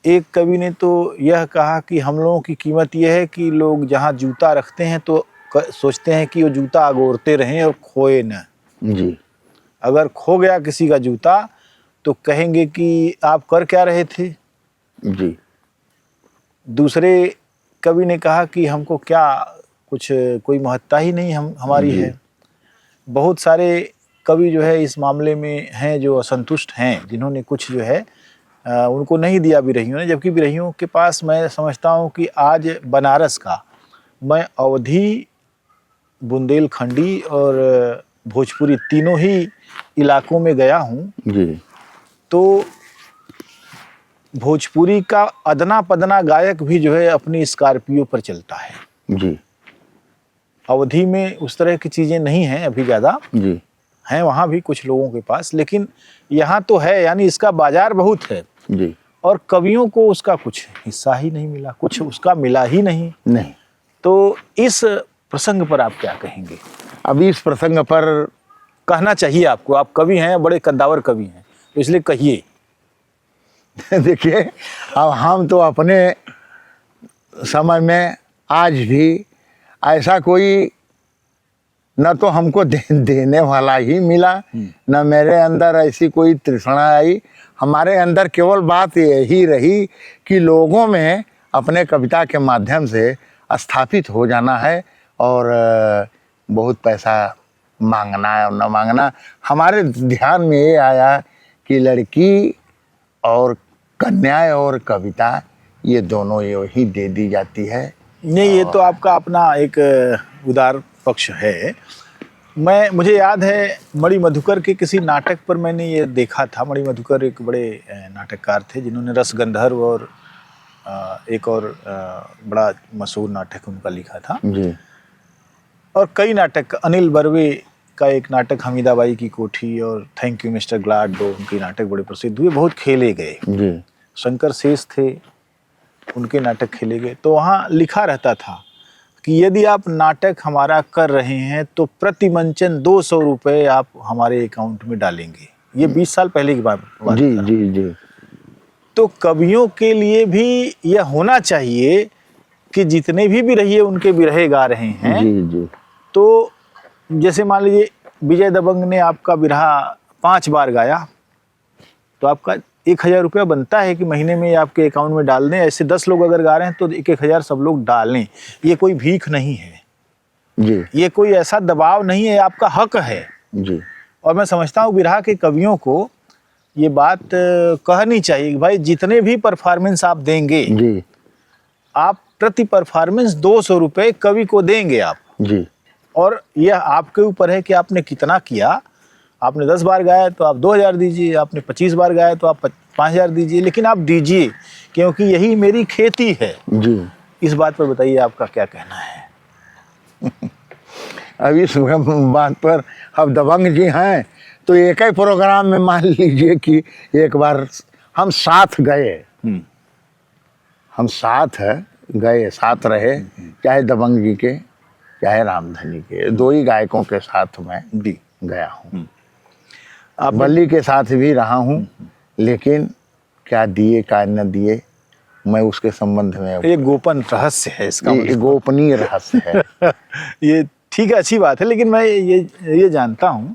एक कवि ने तो यह कहा कि हम लोगों की कीमत यह है कि लोग जहाँ जूता रखते हैं तो सोचते हैं कि वो जूता अगोरते रहें और खोए न। जी। अगर खो गया किसी का जूता तो कहेंगे कि आप कर क्या रहे थे। जी। दूसरे कवि ने कहा कि हमको क्या कुछ कोई महत्ता ही नहीं हमारी है। बहुत सारे कवि जो है इस मामले में हैं जो असंतुष्ट हैं, जिन्होंने कुछ जो है उनको नहीं दिया बिरहियों ने, जबकि बिरहियों के पास मैं समझता हूँ कि आज बनारस का, मैं अवधी, बुंदेलखंडी और भोजपुरी तीनों ही इलाकों में गया हूँ जी। तो भोजपुरी का अदना पदना गायक भी जो है अपनी स्कॉर्पियो पर चलता है। जी। अवधी में उस तरह की चीज़ें नहीं हैं अभी ज़्यादा, जी। हैं वहाँ भी कुछ लोगों के पास, लेकिन यहाँ तो है, यानी इसका बाजार बहुत है। जी। और कवियों को उसका कुछ हिस्सा ही नहीं मिला, कुछ उसका मिला ही नहीं। तो इस प्रसंग पर आप क्या कहेंगे? अभी इस प्रसंग पर कहना चाहिए आपको, आप कवि हैं, बड़े कद्दावर कवि हैं, तो इसलिए कहिए। देखिए, अब हम तो अपने समय में आज भी ऐसा कोई न तो हमको देने वाला ही मिला, न मेरे अंदर ऐसी कोई तृष्णा आई। हमारे अंदर केवल बात यही रही कि लोगों में अपने कविता के माध्यम से स्थापित हो जाना है और बहुत पैसा मांगना है और न मांगना। हमारे ध्यान में ये आया कि लड़की और कन्या और कविता ये दोनों ही दे दी जाती है। नहीं, ये तो आपका अपना एक उदार पक्ष है। मुझे याद है मणि मधुकर के किसी नाटक पर मैंने ये देखा था। मणि मधुकर एक बड़े नाटककार थे जिन्होंने रसगंधर्व और एक और बड़ा मशहूर नाटक उनका लिखा था। जी और कई नाटक, अनिल बर्वे का एक नाटक हमीदाबाई की कोठी और थैंक यू मिस्टर ग्लाड, दो उनके नाटक बड़े प्रसिद्ध हुए, बहुत खेले गए। जी शंकर शेष थे, उनके नाटक खेले गए। तो वहाँ लिखा रहता था कि यदि आप नाटक हमारा कर रहे हैं तो प्रति मंचन 200 रुपये आप हमारे अकाउंट में डालेंगे। ये 20 साल पहले की बात जी था। जी जी तो कवियों के लिए भी यह होना चाहिए कि जितने भी बिरहिए उनके बिरहे गा रहे हैं, जी जी तो जैसे मान लीजिए विजय दबंग ने आपका बिरहा 5 बार गाया तो आपका 1000 रुपया बनता है कि महीने में आपके अकाउंट में डाल दें। ऐसे 10 लोग अगर गा रहे हैं तो 1000 सब लोग डालें। ये कोई भीख नहीं है, जी ये कोई ऐसा दबाव नहीं है, आपका हक है। जी और मैं समझता हूँ बिरहा के कवियों को ये बात कहनी चाहिए कि भाई जितने भी परफॉर्मेंस आप देंगे, जी आप प्रति परफॉर्मेंस 200 रुपये कवि को देंगे आप। जी और यह आपके ऊपर है कि आपने कितना किया। आपने 10 बार गाया तो आप 2000 दीजिए, आपने 25 बार गाया तो आप 5000 दीजिए, लेकिन आप दीजिए, क्योंकि यही मेरी खेती है। जी इस बात पर बताइए आपका क्या कहना है? अब इस बात पर अब दबंग जी हैं तो एक ही प्रोग्राम में मान लीजिए कि एक बार हम साथ गए, हम साथ गए, साथ रहे, चाहे दबंग जी के चाहे रामधनी के, दो ही गायकों के साथ मैं गया हूँ। आप बल्ली के साथ भी रहा हूँ, लेकिन क्या दिए क्या न दिए मैं उसके संबंध में, ये गोपन रहस्य है इसका ये गोपनीय रहस्य है। ये ठीक है, अच्छी बात है, लेकिन मैं ये जानता हूँ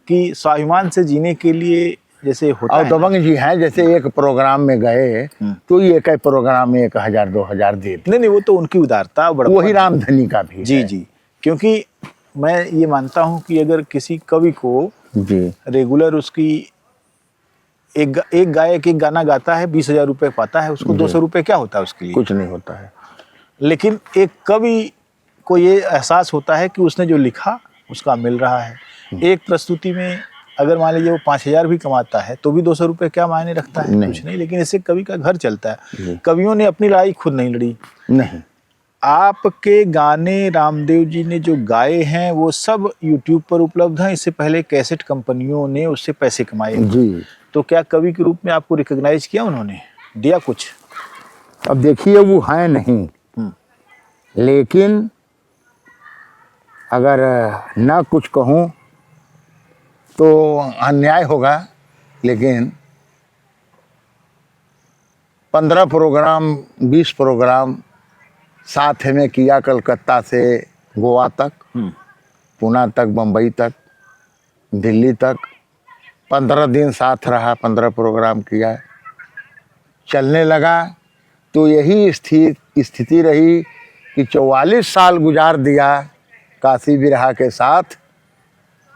कि स्वाभिमान से जीने के लिए जैसे होता और है ना, दबंग जी हैं जैसे एक प्रोग्राम में गए तो ये एक ही प्रोग्राम में 1000 2000 दे दिए। नहीं वो तो उनकी उदारता बड़प्पन वही रामधनी का भी जी है। जी, क्योंकि मैं ये मानता हूँ कि अगर किसी कवि को जी रेगुलर उसकी एक गायक एक गाना गाता है 20,000 रुपये पाता है, उसको 200 रुपये क्या होता है उसके लिए? कुछ नहीं होता है। लेकिन एक कवि को ये एहसास होता है कि उसने जो लिखा उसका मिल रहा है। एक प्रस्तुति में अगर मान लीजिए वो 5000 भी कमाता है तो भी 200 रुपये क्या मायने रखता है? कुछ नहीं, लेकिन इससे कवि का घर चलता है। कवियों ने अपनी लड़ाई खुद नहीं लड़ी। नहीं, आपके गाने रामदेव जी ने जो गाए हैं वो सब यूट्यूब पर उपलब्ध हैं। इससे पहले कैसेट कंपनियों ने उससे पैसे कमाए। जी तो क्या कवि के रूप में आपको रिकॉग्नाइज किया उन्होंने, दिया कुछ? अब देखिए वो है नहीं, लेकिन अगर ना कुछ कहूँ तो अन्याय होगा, लेकिन 15 प्रोग्राम 20 प्रोग्राम साथ में किया, कलकत्ता से गोवा तक, पुणे तक, बम्बई तक, दिल्ली तक 15 दिन साथ रहा, 15 प्रोग्राम किया। चलने लगा तो यही स्थिति रही कि 44 साल गुजार दिया काशी बिरहा के साथ,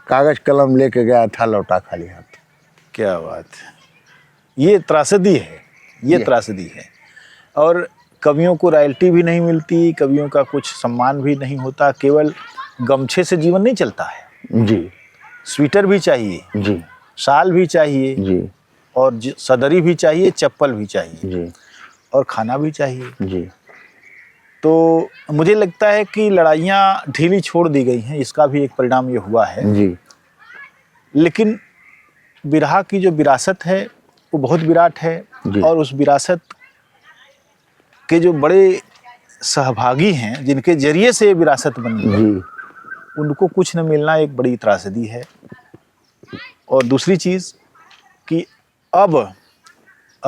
कागज कलम लेके गया था लौटा खाली हाथ। क्या बात है, ये त्रासदी है, ये त्रासदी है। और कवियों को रॉयल्टी भी नहीं मिलती, कवियों का कुछ सम्मान भी नहीं होता। केवल गमछे से जीवन नहीं चलता है जी, स्वेटर भी चाहिए जी, शाल भी चाहिए जी, और सदरी भी चाहिए, चप्पल भी चाहिए जी, और खाना भी चाहिए। जी, तो मुझे लगता है कि लड़ाइयाँ ढीली छोड़ दी गई हैं, इसका भी एक परिणाम ये हुआ है। जी, लेकिन बिरहा की जो विरासत है वो बहुत विराट है, और उस विरासत के जो बड़े सहभागी हैं जिनके जरिए से ये विरासत बनी है, उनको कुछ न मिलना एक बड़ी त्रासदी है। और दूसरी चीज़ कि अब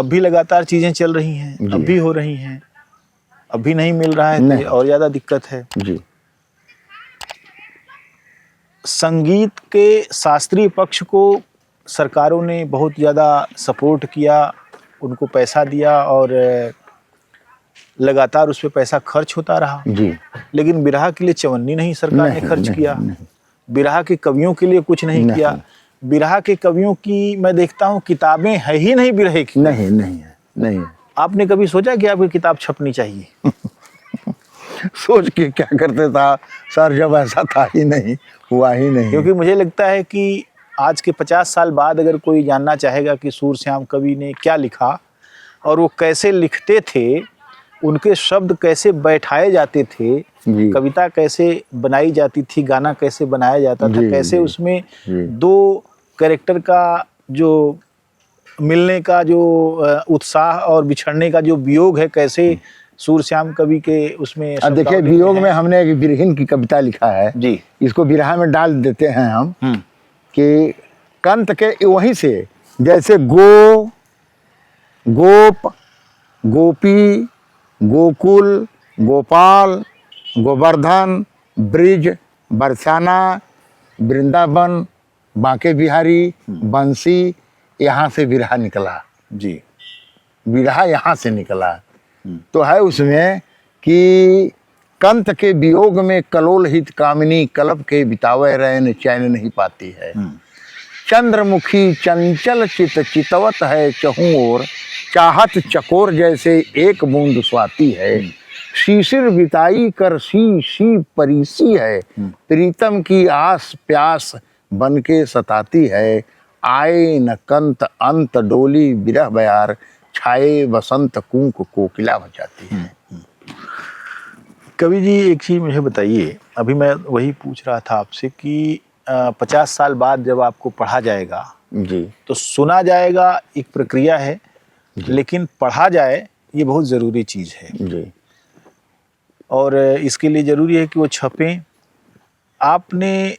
भी लगातार चीज़ें चल रही हैं, अब भी हो रही हैं, अब भी नहीं मिल रहा है, तो और ज़्यादा दिक्कत है। जी। संगीत के शास्त्रीय पक्ष को सरकारों ने बहुत ज़्यादा सपोर्ट किया, उनको पैसा दिया और लगातार उस पर पैसा खर्च होता रहा जी। लेकिन बिरहा के लिए चवन्नी नहीं सरकार ने खर्च किया। बिरहा के कवियों के लिए कुछ नहीं किया। बिरहा के कवियों की मैं देखता हूँ किताबें है ही नहीं बिरहे की। नहीं। आपने कभी सोचा कि आपकी किताब छपनी चाहिए? सोच के क्या करते था सर, जब ऐसा था ही नहीं, हुआ ही नहीं। क्योंकि मुझे लगता है कि आज के 50 साल बाद अगर कोई जानना चाहेगा कि सूरश्याम कवि ने क्या लिखा और वो कैसे लिखते थे, उनके शब्द कैसे बैठाए जाते थे, जी। कविता कैसे बनाई जाती थी, गाना कैसे बनाया जाता था, जी, कैसे जी, उसमें जी। दो कैरेक्टर का जो मिलने का जो उत्साह और बिछड़ने का जो वियोग है, कैसे सूरश्याम कवि के उसमें अब देखिए, शब्दावली वियोग है। में हमने एक बिरहिन की कविता लिखा है, जी। इसको बिरहा में डाल देते हैं हम हम्म। कि कंत के वहीं से, जैसे गोप, गोपी, गोकुल, गोपाल, गोवर्धन, ब्रिज, बरसाना, वृंदावन, बांके बिहारी, बंसी, यहाँ से बिरहा निकला। जी। बिरहा यहाँ से निकला। तो है उसमें कि कंत के वियोग में कलोल हित कामिनी, कल्प के बितावे रैन चैन नहीं पाती है। चंद्रमुखी चंचल चित चितवत है चहूं ओर, चाहत चकोर जैसे एक बूंद स्वाति है। शीशिर बिताई कर शी परिसी है, प्रीतम की आस प्यास बन के सताती है। आए न कंत अंत डोली बिरह बयार, छाए बसंत कूक कोकिला बजाती है। कवि जी, एक चीज मुझे बताइए, अभी मैं वही पूछ रहा था आपसे कि 50 साल बाद जब आपको पढ़ा जाएगा, जी तो सुना जाएगा एक प्रक्रिया है, लेकिन पढ़ा जाए ये बहुत ज़रूरी चीज़ है। जी। और इसके लिए ज़रूरी है कि वो छपे। आपने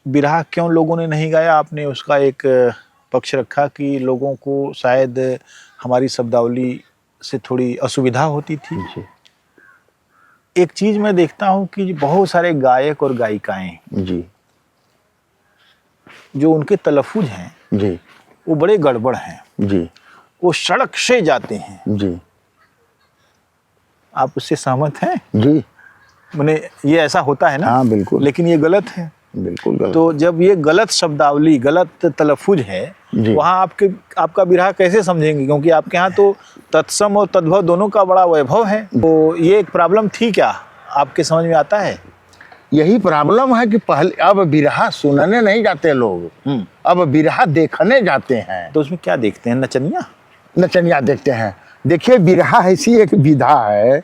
बिरहा क्यों लोगों ने नहीं गाया? आपने उसका एक पक्ष रखा कि लोगों को शायद हमारी शब्दावली से थोड़ी असुविधा होती थी। जी। एक चीज़ मैं देखता हूँ कि बहुत सारे गायक और गायिकाएं जी। जो उनके तलफ़ुज़ हैं जी। वो बड़े गड़बड़ हैं, जी। वो सड़क से जाते हैं। जी। आप उससे सहमत हैं? जी। मैंने ये ऐसा होता है ना? हाँ बिल्कुल, लेकिन ये गलत है। बिल्कुल गलत। तो जब ये गलत शब्दावली, गलत तलफ़ुज़ है, वहाँ आपका बिरहा कैसे समझेंगे? क्योंकि आपके यहाँ तो तत्सम और तद्भव दोनों का बड़ा वैभव है। तो ये एक प्रॉब्लम थी क्या? आपके समझ में आता है? यही प्रॉब्लम है कि पहले अब बिरहा सुनने नहीं जाते लोग, अब बिरहा देखने जाते हैं। तो उसमें क्या देखते हैं? नचनिया देखते हैं। देखिए, बिरहा ऐसी एक विधा है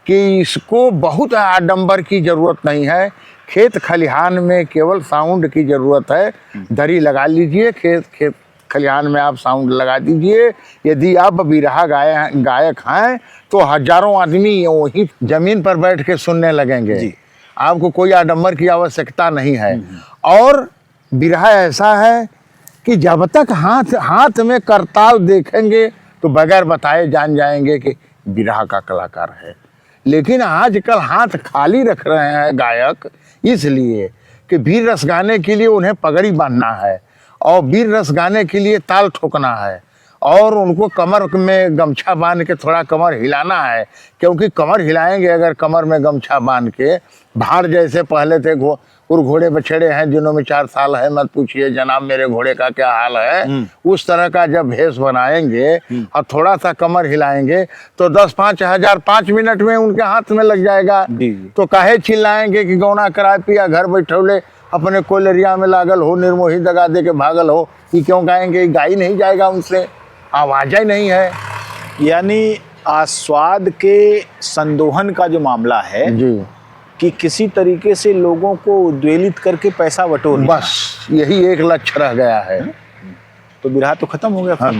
कि इसको बहुत आडंबर की जरूरत नहीं है। खेत खलिहान में केवल साउंड की जरूरत है। दरी लगा लीजिए, खेत खलिहान में आप साउंड लगा दीजिए। यदि आप बिरहा गायक हैं तो हजारों आदमी वहीं जमीन पर बैठ के सुनने लगेंगे जी। आपको कोई आडंबर की आवश्यकता नहीं है। और बिरहा ऐसा है कि जब तक हाथ में करताल देखेंगे तो बगैर बताए जान जाएंगे कि बिरहा का कलाकार है। लेकिन आजकल हाथ खाली रख रहे हैं गायक, इसलिए कि वीर रस गाने के लिए उन्हें पगड़ी बांधना है और वीर रस गाने के लिए ताल ठोकना है और उनको कमर में गमछा बांध के थोड़ा कमर हिलाना है। क्योंकि कमर हिलाएंगे अगर कमर में गमछा बांध के, भाड़ जैसे पहले थे घोड़े बछड़े हैं जिन्हों में 4 साल है, मत पूछिए जनाब मेरे घोड़े का क्या हाल है, उस तरह का जब भेष बनाएंगे और थोड़ा सा कमर हिलाएंगे तो 10-5 हजार 5 मिनट में उनके हाथ में लग जाएगा। तो काहे चिल्लाएंगे कि गौना कराए पिया घर बैठौले अपने कोयलरिया में लागल हो, निर्मोही दगा दे के भागल हो, कि क्यों गाएंगे? गा ही नहीं जाएगा उनसे, आवाज ही नहीं है। यानी आस्वाद के संदोहन का जो मामला है जी, कि किसी तरीके से लोगों को उद्वेलित करके पैसा बटोरना, बस यही एक लक्ष्य रह गया है। तो बिरहा तो खत्म हो गया। हाँ,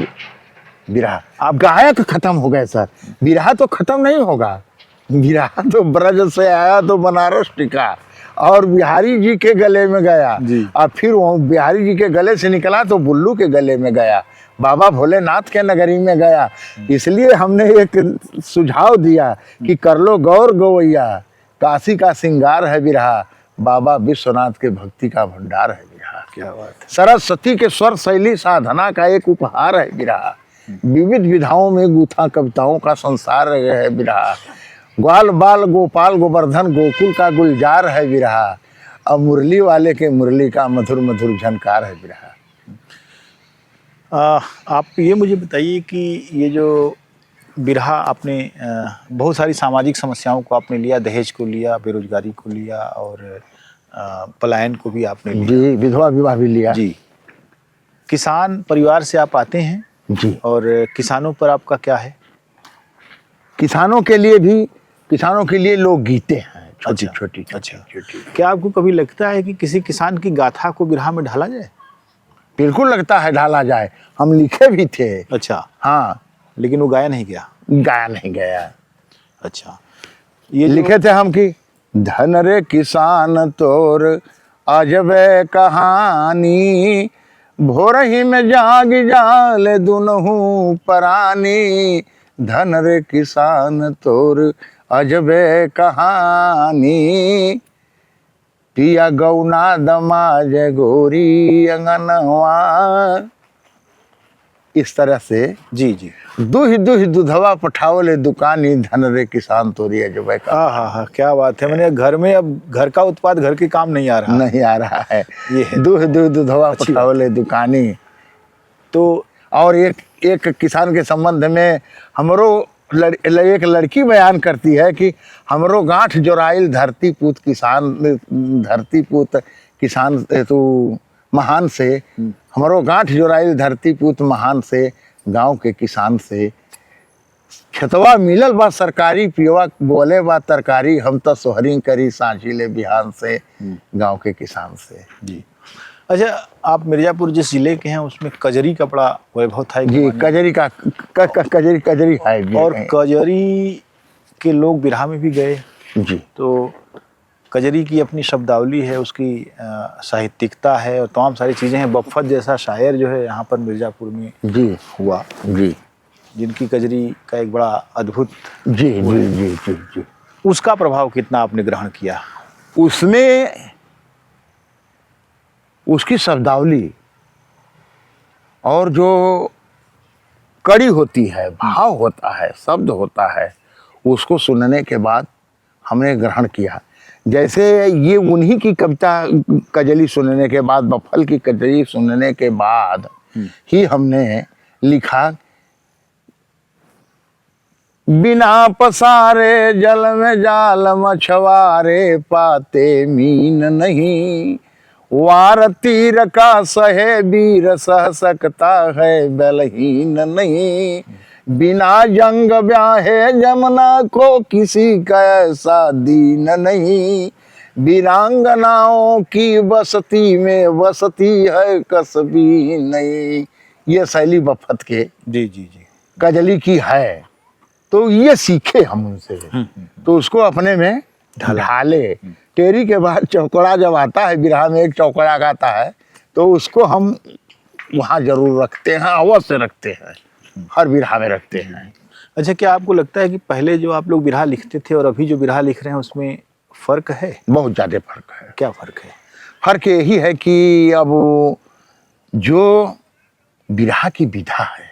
बिरहा आप गायक खत्म हो गए सर, बिरहा तो खत्म नहीं होगा। बिरहा तो ब्रज से आया तो बनारस टिका और बिहारी जी के गले में गया, और फिर वो बिहारी जी के गले से निकला तो बुल्लू के गले में गया, बाबा भोलेनाथ के नगरी में गया। इसलिए हमने एक सुझाव दिया कि कर लो गौर गवैया, काशी का सिंगार है बिरहा, बाबा विश्वनाथ के भक्ति का भंडार है बिरहा। क्या बात है। सरस्वती के स्वर शैली साधना का एक उपहार है बिरहा। विविध विधाओं में गूथा कविताओं का संसार है बिरहा। ग्वाल बाल गोपाल गोवर्धन गोकुल का गुलजार है बिरहा। अब मुरली वाले के मुरली का मधुर मधुर झनकार है बिरहा। आप ये मुझे बताइए कि ये जो बिरहा आपने बहुत सारी सामाजिक समस्याओं को आपने लिया, दहेज को लिया, बेरोजगारी को लिया और पलायन को भी आपने लिया। जी, विधवा विवाह भी लिया। जी। किसान परिवार से आप आते हैं जी, और किसानों पर आपका क्या है? किसानों के लिए भी, किसानों के लिए लोग गीते हैं छोटी अच्छा, छोटी अच्छा। छोटी। क्या आपको कभी लगता है कि किसी किसान की गाथा को बिरहा में ढाला जाए? बिल्कुल लगता है ढाला जाए, हम लिखे भी थे। अच्छा, हाँ, लेकिन वो गाया नहीं गया। गाया नहीं गया। अच्छा, ये जो लिखे थे हम कि धन रे किसान तोर अजबे कहानी, भोर ही में जाग जाले दुनहु परानी। धन रे किसान तोर अजबे कहानी, पिया गौना दमाज गोरी अंगनवा। इस तरह से जी जी, दुहि दुहि दुधवा पठावले दुकानी, धन रे किसान तोरी अजबे का। हाँ, क्या बात है। मैंने घर में अब घर का उत्पाद घर के काम नहीं आ रहा। नहीं आ रहा है, ये है। दुहि दुहि दुधवा अच्छी बात पठावले दुकानी। तो और एक किसान के संबंध में हमरो एक लड़की बयान करती है कि हमरो गांठ जोराइल धरती पूत किसान, धरती पूत किसान तो महान से, हमरो गांठ जोराइल धरती पूत महान से, गांव के किसान से। खेतवा मिलल बा सरकारी, पियवा बोले बा तरकारी, हम तो सोहरी करी सांझीले बिहान से, गांव के किसान से। जी, अच्छा, आप मिर्जापुर जिस जिले के हैं उसमें कजरी का बड़ा वैभव था। जी, कजरी का कजरी है जी। और कजरी के लोग बिरहा में भी गए। जी, तो कजरी की अपनी शब्दावली है, उसकी साहित्यिकता है और तमाम सारी चीज़ें हैं। बफ़त जैसा शायर जो है यहाँ पर मिर्ज़ापुर में जी हुआ, जी, जिनकी कजरी का एक बड़ा अद्भुत, जी जी जी जी जी। उसका प्रभाव कितना आपने ग्रहण किया? उसमें उसकी शब्दावली और जो कड़ी होती है, भाव होता है, शब्द होता है, उसको सुनने के बाद हमने ग्रहण किया। जैसे ये उन्हीं की कविता कजली सुनने के बाद, बफल की कजली सुनने के बाद ही हमने लिखा, बिना पसारे जल में जाल मछवारे, पाते मीन नहीं, वार तीर का सहे वीर सह सकता है बलहीन नहीं। बिना जंग ब्याहे जमुना को किसी का ऐसा दीन नहीं, वीरांगनाओं की बसती में बसती है कसबी नहीं। ये शैली बफत के जी जी जी, कजली की है, तो ये सीखे हम उनसे, तो उसको अपने में ढाले। टेरी के बाद चौकड़ा जब आता है, बिरहा में एक चौकड़ा गाता है, तो उसको हम वहाँ जरूर रखते हैं, अवश्य रखते हैं, हर बिरहा में रखते हैं। अच्छा, क्या आपको लगता है कि पहले जो आप लोग बिरहा लिखते थे और अभी जो बिरहा लिख रहे हैं उसमें फ़र्क है? बहुत ज़्यादा फर्क है। क्या फ़र्क है? फर्क यही है कि अब जो बिरहा की विधा है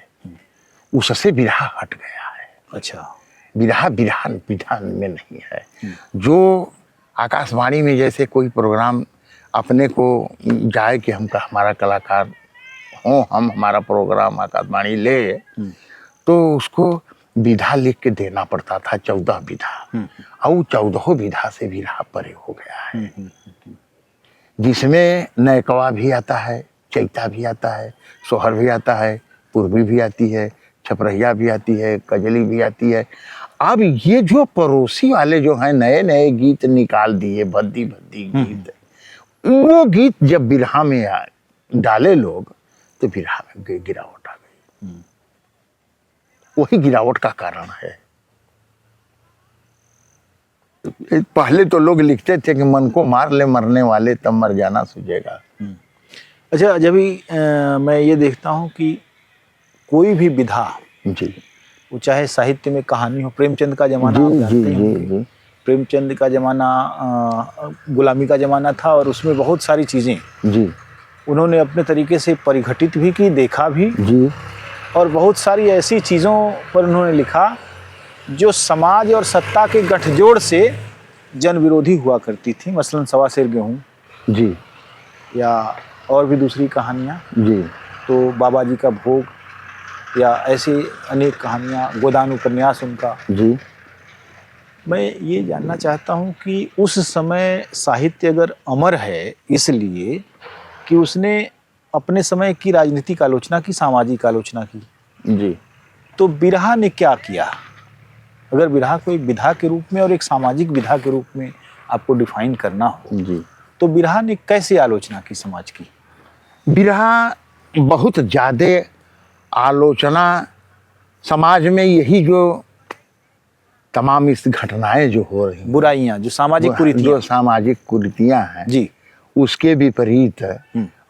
उससे बिरहा हट गया है। अच्छा, बिरहा विधान में नहीं है। जो आकाशवाणी में जैसे कोई प्रोग्राम अपने को जाए कि हमारा कलाकार हो, हम हमारा प्रोग्राम आकाशवाणी ले, तो उसको विधा लिख के देना पड़ता था, 14 विधा, और 14 विधा से बिरहा परे हो गया है, जिसमें नयकवा भी आता है, चैता भी आता है, सोहर भी आता है, पूर्वी भी आती है, छपरहिया भी आती है, कजली भी आती है। अब ये जो पड़ोसी वाले जो हैं नए नए गीत निकाल दिए, भद्दी भद्दी गीत, वो गीत जब बिरहा में डाले लोग, तो बिरहा में गिरावट आ गई। वही गिरावट का कारण है। पहले तो लोग लिखते थे कि मन को मार ले मरने वाले, तब मर जाना सूझेगा। अच्छा, जब भी मैं ये देखता हूँ कि कोई भी विधा, जी, वो चाहे साहित्य में कहानी हो, प्रेमचंद का जमाना जी आप जानते जी हैं। जी जी, प्रेमचंद का जमाना गुलामी का जमाना था और उसमें बहुत सारी चीज़ें जी उन्होंने अपने तरीके से परिघटित भी की, देखा भी, जी, और बहुत सारी ऐसी चीज़ों पर उन्होंने लिखा जो समाज और सत्ता के गठजोड़ से जन विरोधी हुआ करती थी। मसलन सवा सेर गेहूँ जी या और भी दूसरी कहानियाँ, जी, तो बाबा जी का भोग, या ऐसी अनेक कहानियाँ, गोदान उपन्यास उनका। जी। मैं ये जानना चाहता हूँ कि उस समय साहित्य अगर अमर है इसलिए कि उसने अपने समय की राजनीतिक आलोचना की, सामाजिक आलोचना की, जी, तो बिरहा ने क्या किया? अगर बिरहा को एक विधा के रूप में और एक सामाजिक विधा के रूप में आपको डिफाइन करना हो जी। तो बिरहा ने कैसे आलोचना की समाज की? बिरहा बहुत ज़्यादा आलोचना समाज में, यही जो तमाम इस घटनाएं जो हो रही हैं, बुराइयां, जो सामाजिक जो कुरीतियां, सामाजिक कुरीतियां हैं जी, उसके विपरीत।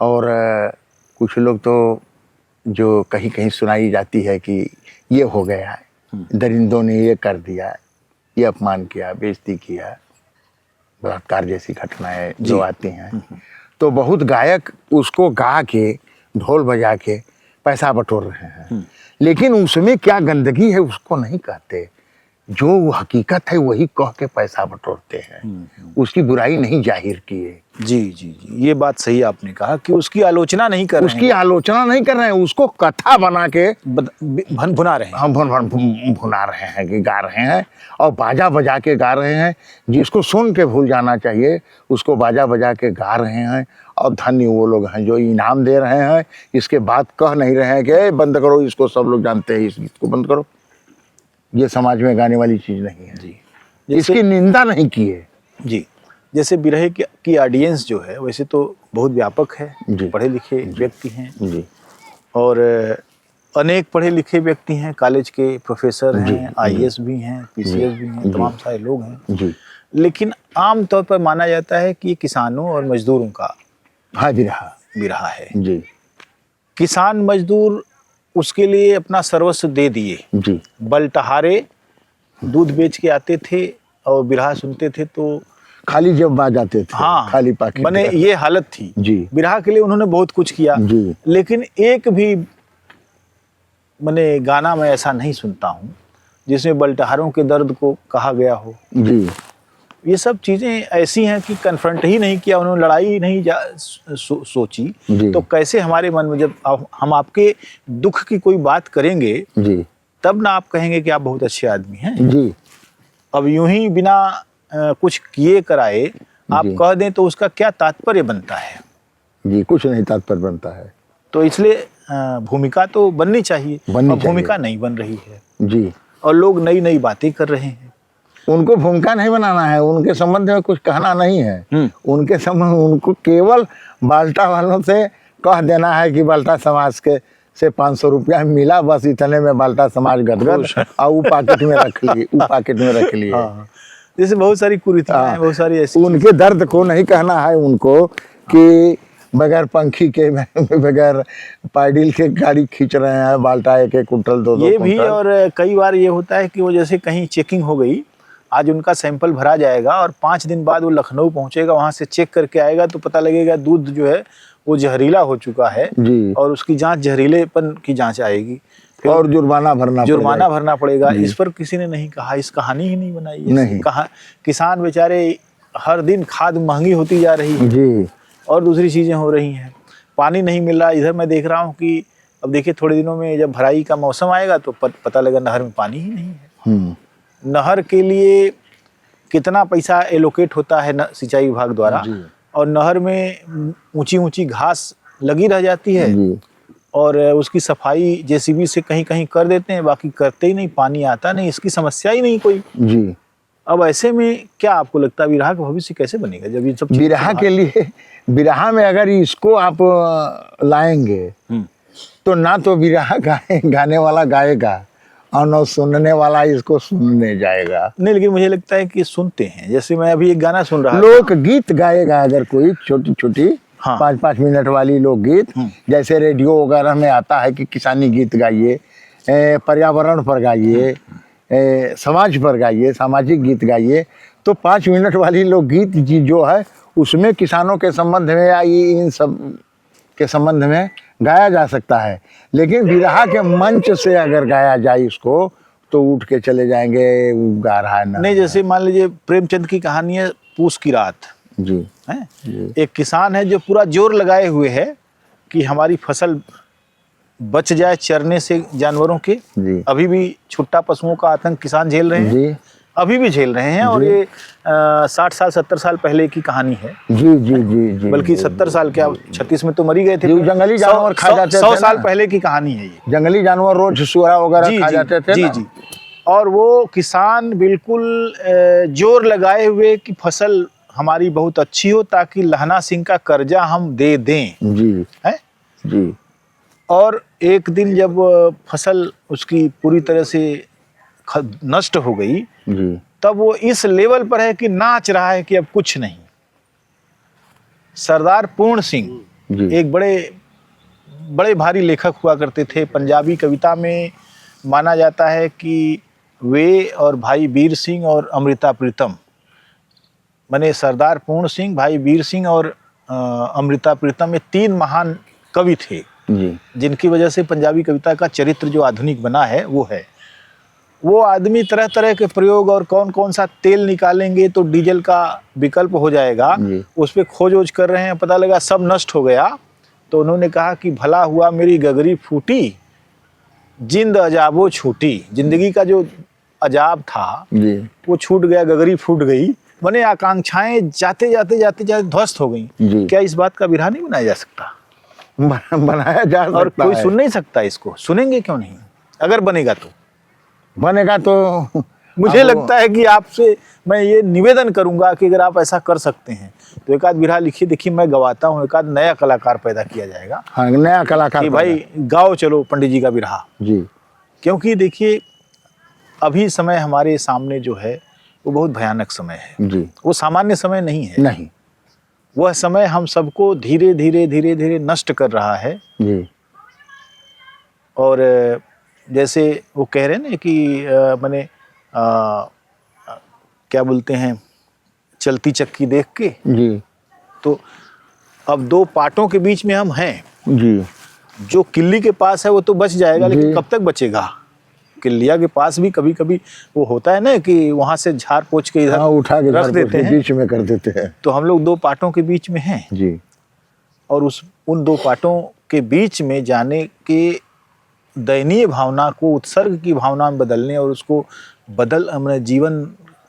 और कुछ लोग तो जो कहीं कहीं सुनाई जाती है कि ये हो गया है, दरिंदों ने ये कर दिया, ये अपमान किया, बेइज्जती किया, बलात्कार जैसी घटनाएं जो आती हैं, तो बहुत गायक उसको गा के ढोल बजा के पैसा बटोर रहे हैं। लेकिन उसमें क्या गंदगी है उसको नहीं कहते, जो वो हकीकत है वही कह के पैसा बटोरते हैं, उसकी बुराई नहीं जाहिर किए। जी जी जी, ये बात सही आपने कहा कि उसकी आलोचना नहीं कर रहे उसकी आलोचना नहीं कर रहे हैं, उसको कथा बना के भन भुना रहे हैं। हम भुना रहे हैं कि गा रहे हैं, और बाजा बजा के गा रहे हैं। जिसको सुन के भूल जाना चाहिए उसको बाजा बजा के गा रहे हैं। और धन्य वो लोग हैं जो इनाम दे रहे हैं, इसके बाद कह नहीं रहे हैं कि ए, बंद करो इसको, सब लोग जानते हैं, इस गीत को बंद करो। ये समाज में गाने वाली चीज़ नहीं है जी, इसकी निंदा नहीं किए। जी, जैसे बिरहे की ऑडियंस जो है वैसे तो बहुत व्यापक है, जी। पढ़े लिखे व्यक्ति हैं जी और अनेक पढ़े लिखे व्यक्ति हैं, कॉलेज के प्रोफेसर हैं, आईएएस भी हैं, पीसीएस भी हैं, तमाम सारे लोग हैं। जी। लेकिन आम तौर पर माना जाता है कि ये किसानों और मजदूरों का हाँ बिरहा बिरहा है। जी। किसान मजदूर उसके लिए अपना सर्वस्व दे दिए, जी। बलटहारे दूध बेच के आते थे और बिरहा सुनते थे तो खाली जब आ जाते थे, हाँ, खाली पाके मने ये हालत थी। जी। बिरहा के लिए उन्होंने बहुत कुछ किया। जी। लेकिन एक भी मने गाना मैं ऐसा नहीं सुनता हूँ जिसमें बलटहारों के दर्द को कहा गया हो। जी। ये सब चीज़ें ऐसी हैं कि कन्फ्रंट ही नहीं किया उन्होंने, लड़ाई ही नहीं सोची। तो कैसे हमारे मन में जब हम आपके दुख की कोई बात करेंगे जी। तब ना आप कहेंगे कि आप बहुत अच्छे आदमी हैं। जी। अब यूं ही बिना कुछ किए कराए आप कह दें तो उसका क्या तात्पर्य बनता है? जी, कुछ नहीं तात्पर्य बनता है। तो इसलिए भूमिका तो बननी चाहिए, और भूमिका नहीं बन रही है। जी। और लोग नई नई बातें कर रहे हैं। उनको भूमिका नहीं बनाना है, उनके संबंध में कुछ कहना नहीं है। उनके संबंध, उनको केवल बाल्टा वालों से कह देना है कि बाल्टा समाज के से 500 रुपया मिला, बस इतने में बाल्टा समाज गदगद, और वो पॉकेट में रख लिए, वो पॉकेट में रख लिए। जैसे बहुत सारी कुरीतियां हैं, बहुत सारी ऐसी। उनके दर्द को नहीं कहना है उनको कि बगैर पंखी के, बगैर पाइडिल के गाड़ी खींच रहे हैं, बाल्टा एक एक कुंटल, दो ये भी। और कई बार ये होता है कि वो जैसे कहीं चेकिंग हो गई, आज उनका सैंपल भरा जाएगा और 5 दिन बाद वो लखनऊ पहुंचेगा, वहां से चेक करके आएगा तो पता लगेगा दूध जो है वो जहरीला हो चुका है जी। और उसकी जांच जहरीलेपन की जांच आएगी, और जुर्माना भरना पड़ेगा। इस पर किसी ने नहीं कहा, इस कहानी ही नहीं बनाई। नहीं कहा किसान बेचारे, हर दिन खाद महंगी होती जा रही है जी, और दूसरी चीजें हो रही हैं, पानी नहीं मिल रहा। इधर मैं देख रहा हूँ कि अब देखिए थोड़े दिनों में जब भराई का मौसम आएगा तो पता लगा नहर में पानी ही नहीं है। नहर के लिए कितना पैसा एलोकेट होता है सिंचाई विभाग द्वारा, और नहर में ऊंची ऊंची घास लगी रह जाती है और उसकी सफाई जेसीबी से कहीं कहीं कर देते हैं, बाकी करते ही नहीं, पानी आता नहीं, इसकी समस्या ही नहीं कोई जी। अब ऐसे में क्या आपको लगता है बिरहा का भविष्य कैसे बनेगा जब ये सब? बिरहा के लिए, बिरहा में अगर इसको आप लाएंगे तो ना तो बिरहा गाने वाला गाएगा और न सुनने वाला इसको सुनने जाएगा। नहीं, लेकिन मुझे लगता है कि सुनते हैं। जैसे मैं अभी एक गाना सुन रहा, लोक गीत गाएगा अगर कोई, छोटी छोटी 5-5 मिनट वाली लोकगीत, जैसे रेडियो वगैरह में आता है कि किसानी गीत गाइए, पर्यावरण पर गाइए, समाज पर गाइए, सामाजिक गीत गाइए, तो 5 मिनट वाली लोकगीत जी जो है उसमें किसानों के संबंध में या इन सब के संबंध में गाया जा सकता है। लेकिन बिरहा के मंच से अगर गाया जाए इसको तो उठ के चले जाएंगे गा रहा है ना। नहीं, जैसे मान लीजिए प्रेमचंद की कहानी है पूस की रात जी, है। एक किसान है जो पूरा जोर लगाए हुए है कि हमारी फसल बच जाए चरने से जानवरों के। अभी भी छुट्टा पशुओं का आतंक किसान झेल रहे हैं जी, अभी भी झेल रहे हैं। और ये 60 साल 70 साल पहले की कहानी है जी जी जी जी, बल्कि 70 साल क्या 36 में तो मरी गए थे। जंगली जानवर खा जाते थे, 100 साल पहले की कहानी है ये। जंगली जानवर रोज सुअरा वगैरह खा जाते थे जी जी। और वो किसान बिल्कुल जोर लगाए हुए कि फसल हमारी बहुत अच्छी हो ताकि लहना सिंह का कर्जा हम दे दें। जी है जी और एक दिन जब फसल उसकी पूरी तरह से नष्ट हो गई, जी तब वो इस लेवल पर है कि नाच रहा है कि अब कुछ नहीं। सरदार पूर्ण सिंह जी एक बड़े भारी लेखक हुआ करते थे। पंजाबी कविता में माना जाता है कि वे और भाई वीर सिंह और अमृता प्रीतम, माने सरदार पूर्ण सिंह, भाई वीर सिंह और अमृता प्रीतम, ये 3 महान कवि थे जी जिनकी वजह से पंजाबी कविता का चरित्र जो आधुनिक बना है वो है। वो आदमी तरह तरह के प्रयोग और कौन कौन सा तेल निकालेंगे तो डीजल का विकल्प हो जाएगा, जी। उस पर खोज वोज कर रहे हैं, पता लगा सब नष्ट हो गया। तो उन्होंने कहा कि भला हुआ मेरी गगरी फूटी, जिंद अजाबो छूटी। जिंदगी का जो अजाब था जी वो छूट गया, गगरी फूट गई, माने आकांक्षाएं जाते जाते जाते जाते ध्वस्त हो गई। जी। क्या इस बात का विरहा नहीं बनाया जा सकता? बनाया जा सकता और कोई है। सुन नहीं सकता इसको? सुनेंगे क्यों नहीं? अगर बनेगा तो बनेगा तो मुझे अब लगता है कि आपसे मैं ये निवेदन करूंगा कि अगर आप ऐसा कर सकते हैं तो एक आध बिरहा लिखिए। देखिए मैं गवाता हूँ, एक आध नया कलाकार पैदा किया जाएगा हाँ, नया कलाकार कि भाई गाओ चलो पंडित जी का बिरहा। जी क्योंकि देखिए अभी समय हमारे सामने जो है वो बहुत भयानक समय है। जी वो सामान्य समय नहीं है। नहीं वह समय हम सबको धीरे धीरे धीरे धीरे नष्ट कर रहा है। जी और जैसे वो कह रहे हैं ना कि माने क्या बोलते हैं, चलती चक्की देख के, जी तो अब 2 पाटों के बीच में हम हैं। जी जो किल्ली के पास है वो तो बच जाएगा, लेकिन जी। कब तक बचेगा? किल्लिया के पास भी कभी कभी वो होता है ना कि वहां से झाड़ पोंछ के हाँ, इधर उठा के रख घर देते के हैं। बीच में कर देते हैं। तो हम लोग 2 पाटों के बीच में हैं जी और उन 2 पाटों के बीच में जाने के दयनीय भावना को उत्सर्ग की भावना में बदलने और उसको अपने जीवन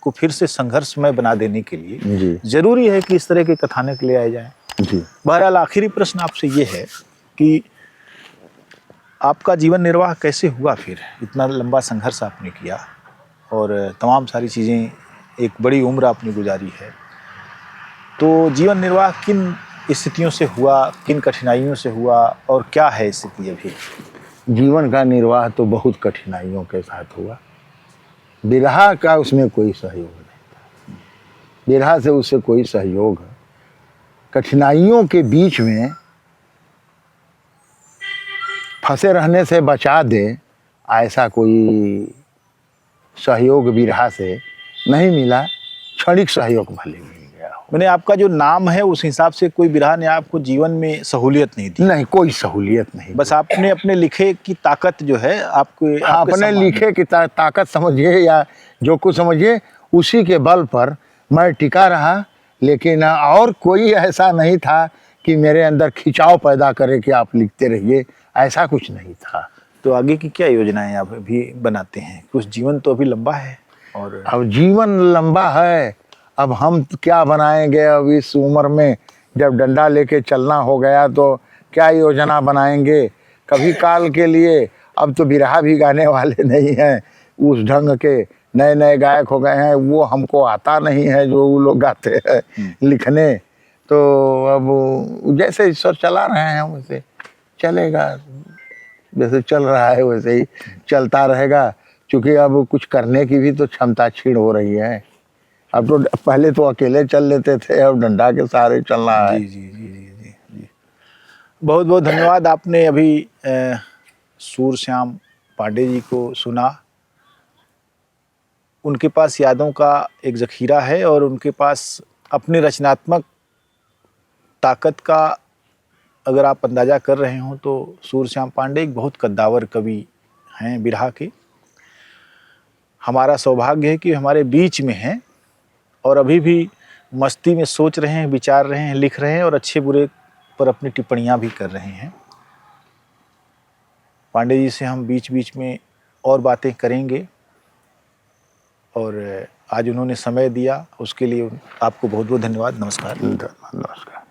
को फिर से संघर्षमय बना देने के लिए जी जरूरी है कि इस तरह के कथानक ले आए जाएं। जी बहरहाल आखिरी प्रश्न आपसे ये है कि आपका जीवन निर्वाह कैसे हुआ? फिर इतना लंबा संघर्ष आपने किया और तमाम सारी चीज़ें, एक बड़ी उम्र आपने गुजारी है, तो जीवन निर्वाह किन स्थितियों से हुआ, किन कठिनाइयों से हुआ और क्या है स्थिति अभी? जीवन का निर्वाह तो बहुत कठिनाइयों के साथ हुआ। बिरहा का उसमें कोई सहयोग नहीं, बिरहा से उससे कोई सहयोग है। कठिनाइयों के बीच में फंसे रहने से बचा दे ऐसा कोई सहयोग बिरहा से नहीं मिला। क्षणिक सहयोग भले मिल गया हो। मैंने आपका जो नाम है उस हिसाब से कोई बिरहा ने आपको जीवन में सहूलियत नहीं दी? नहीं, कोई सहूलियत नहीं। बस आपने अपने लिखे की ताकत जो है आपको हाँ, अपने लिखे की ताकत समझिए या जो कुछ समझिए, उसी के बल पर मैं टिका रहा। लेकिन और कोई ऐसा नहीं था कि मेरे अंदर खिंचाव पैदा करे कि आप लिखते रहिए, ऐसा कुछ नहीं था। तो आगे की क्या योजनाएं आप अभी बनाते हैं? कुछ जीवन तो अभी लंबा है और अब जीवन लंबा है, अब हम क्या बनाएंगे? अब इस उम्र में जब डंडा लेके चलना हो गया तो क्या योजना बनाएंगे कभी काल के लिए? अब तो बिरहा भी गाने वाले नहीं हैं, उस ढंग के नए नए गायक हो गए हैं, वो हमको आता नहीं है जो वो लोग गाते हैं लिखने। तो अब जैसे ईश्वर चला रहे हैं वैसे चलेगा, जैसे चल रहा है वैसे ही चलता रहेगा। क्योंकि अब कुछ करने की भी तो क्षमता क्षीण हो रही है। अब तो पहले तो अकेले चल लेते थे, अब डंडा के सहारे चलना है। जी जी जी जी जी जी। बहुत बहुत धन्यवाद। आपने अभी सूरश्याम पांडे जी को सुना। उनके पास यादों का एक ज़ख़ीरा है और उनके पास अपने रचनात्मक ताकत का अगर आप अंदाज़ा कर रहे हो तो सूरश्याम पांडे एक बहुत कद्दावर कवि हैं बिरहा के। हमारा सौभाग्य है कि हमारे बीच में हैं और अभी भी मस्ती में सोच रहे हैं, विचार रहे हैं, लिख रहे हैं और अच्छे बुरे पर अपनी टिप्पणियां भी कर रहे हैं। पांडे जी से हम बीच बीच में और बातें करेंगे और आज उन्होंने समय दिया उसके लिए आपको बहुत बहुत धन्यवाद। नमस्कार। नमस्कार।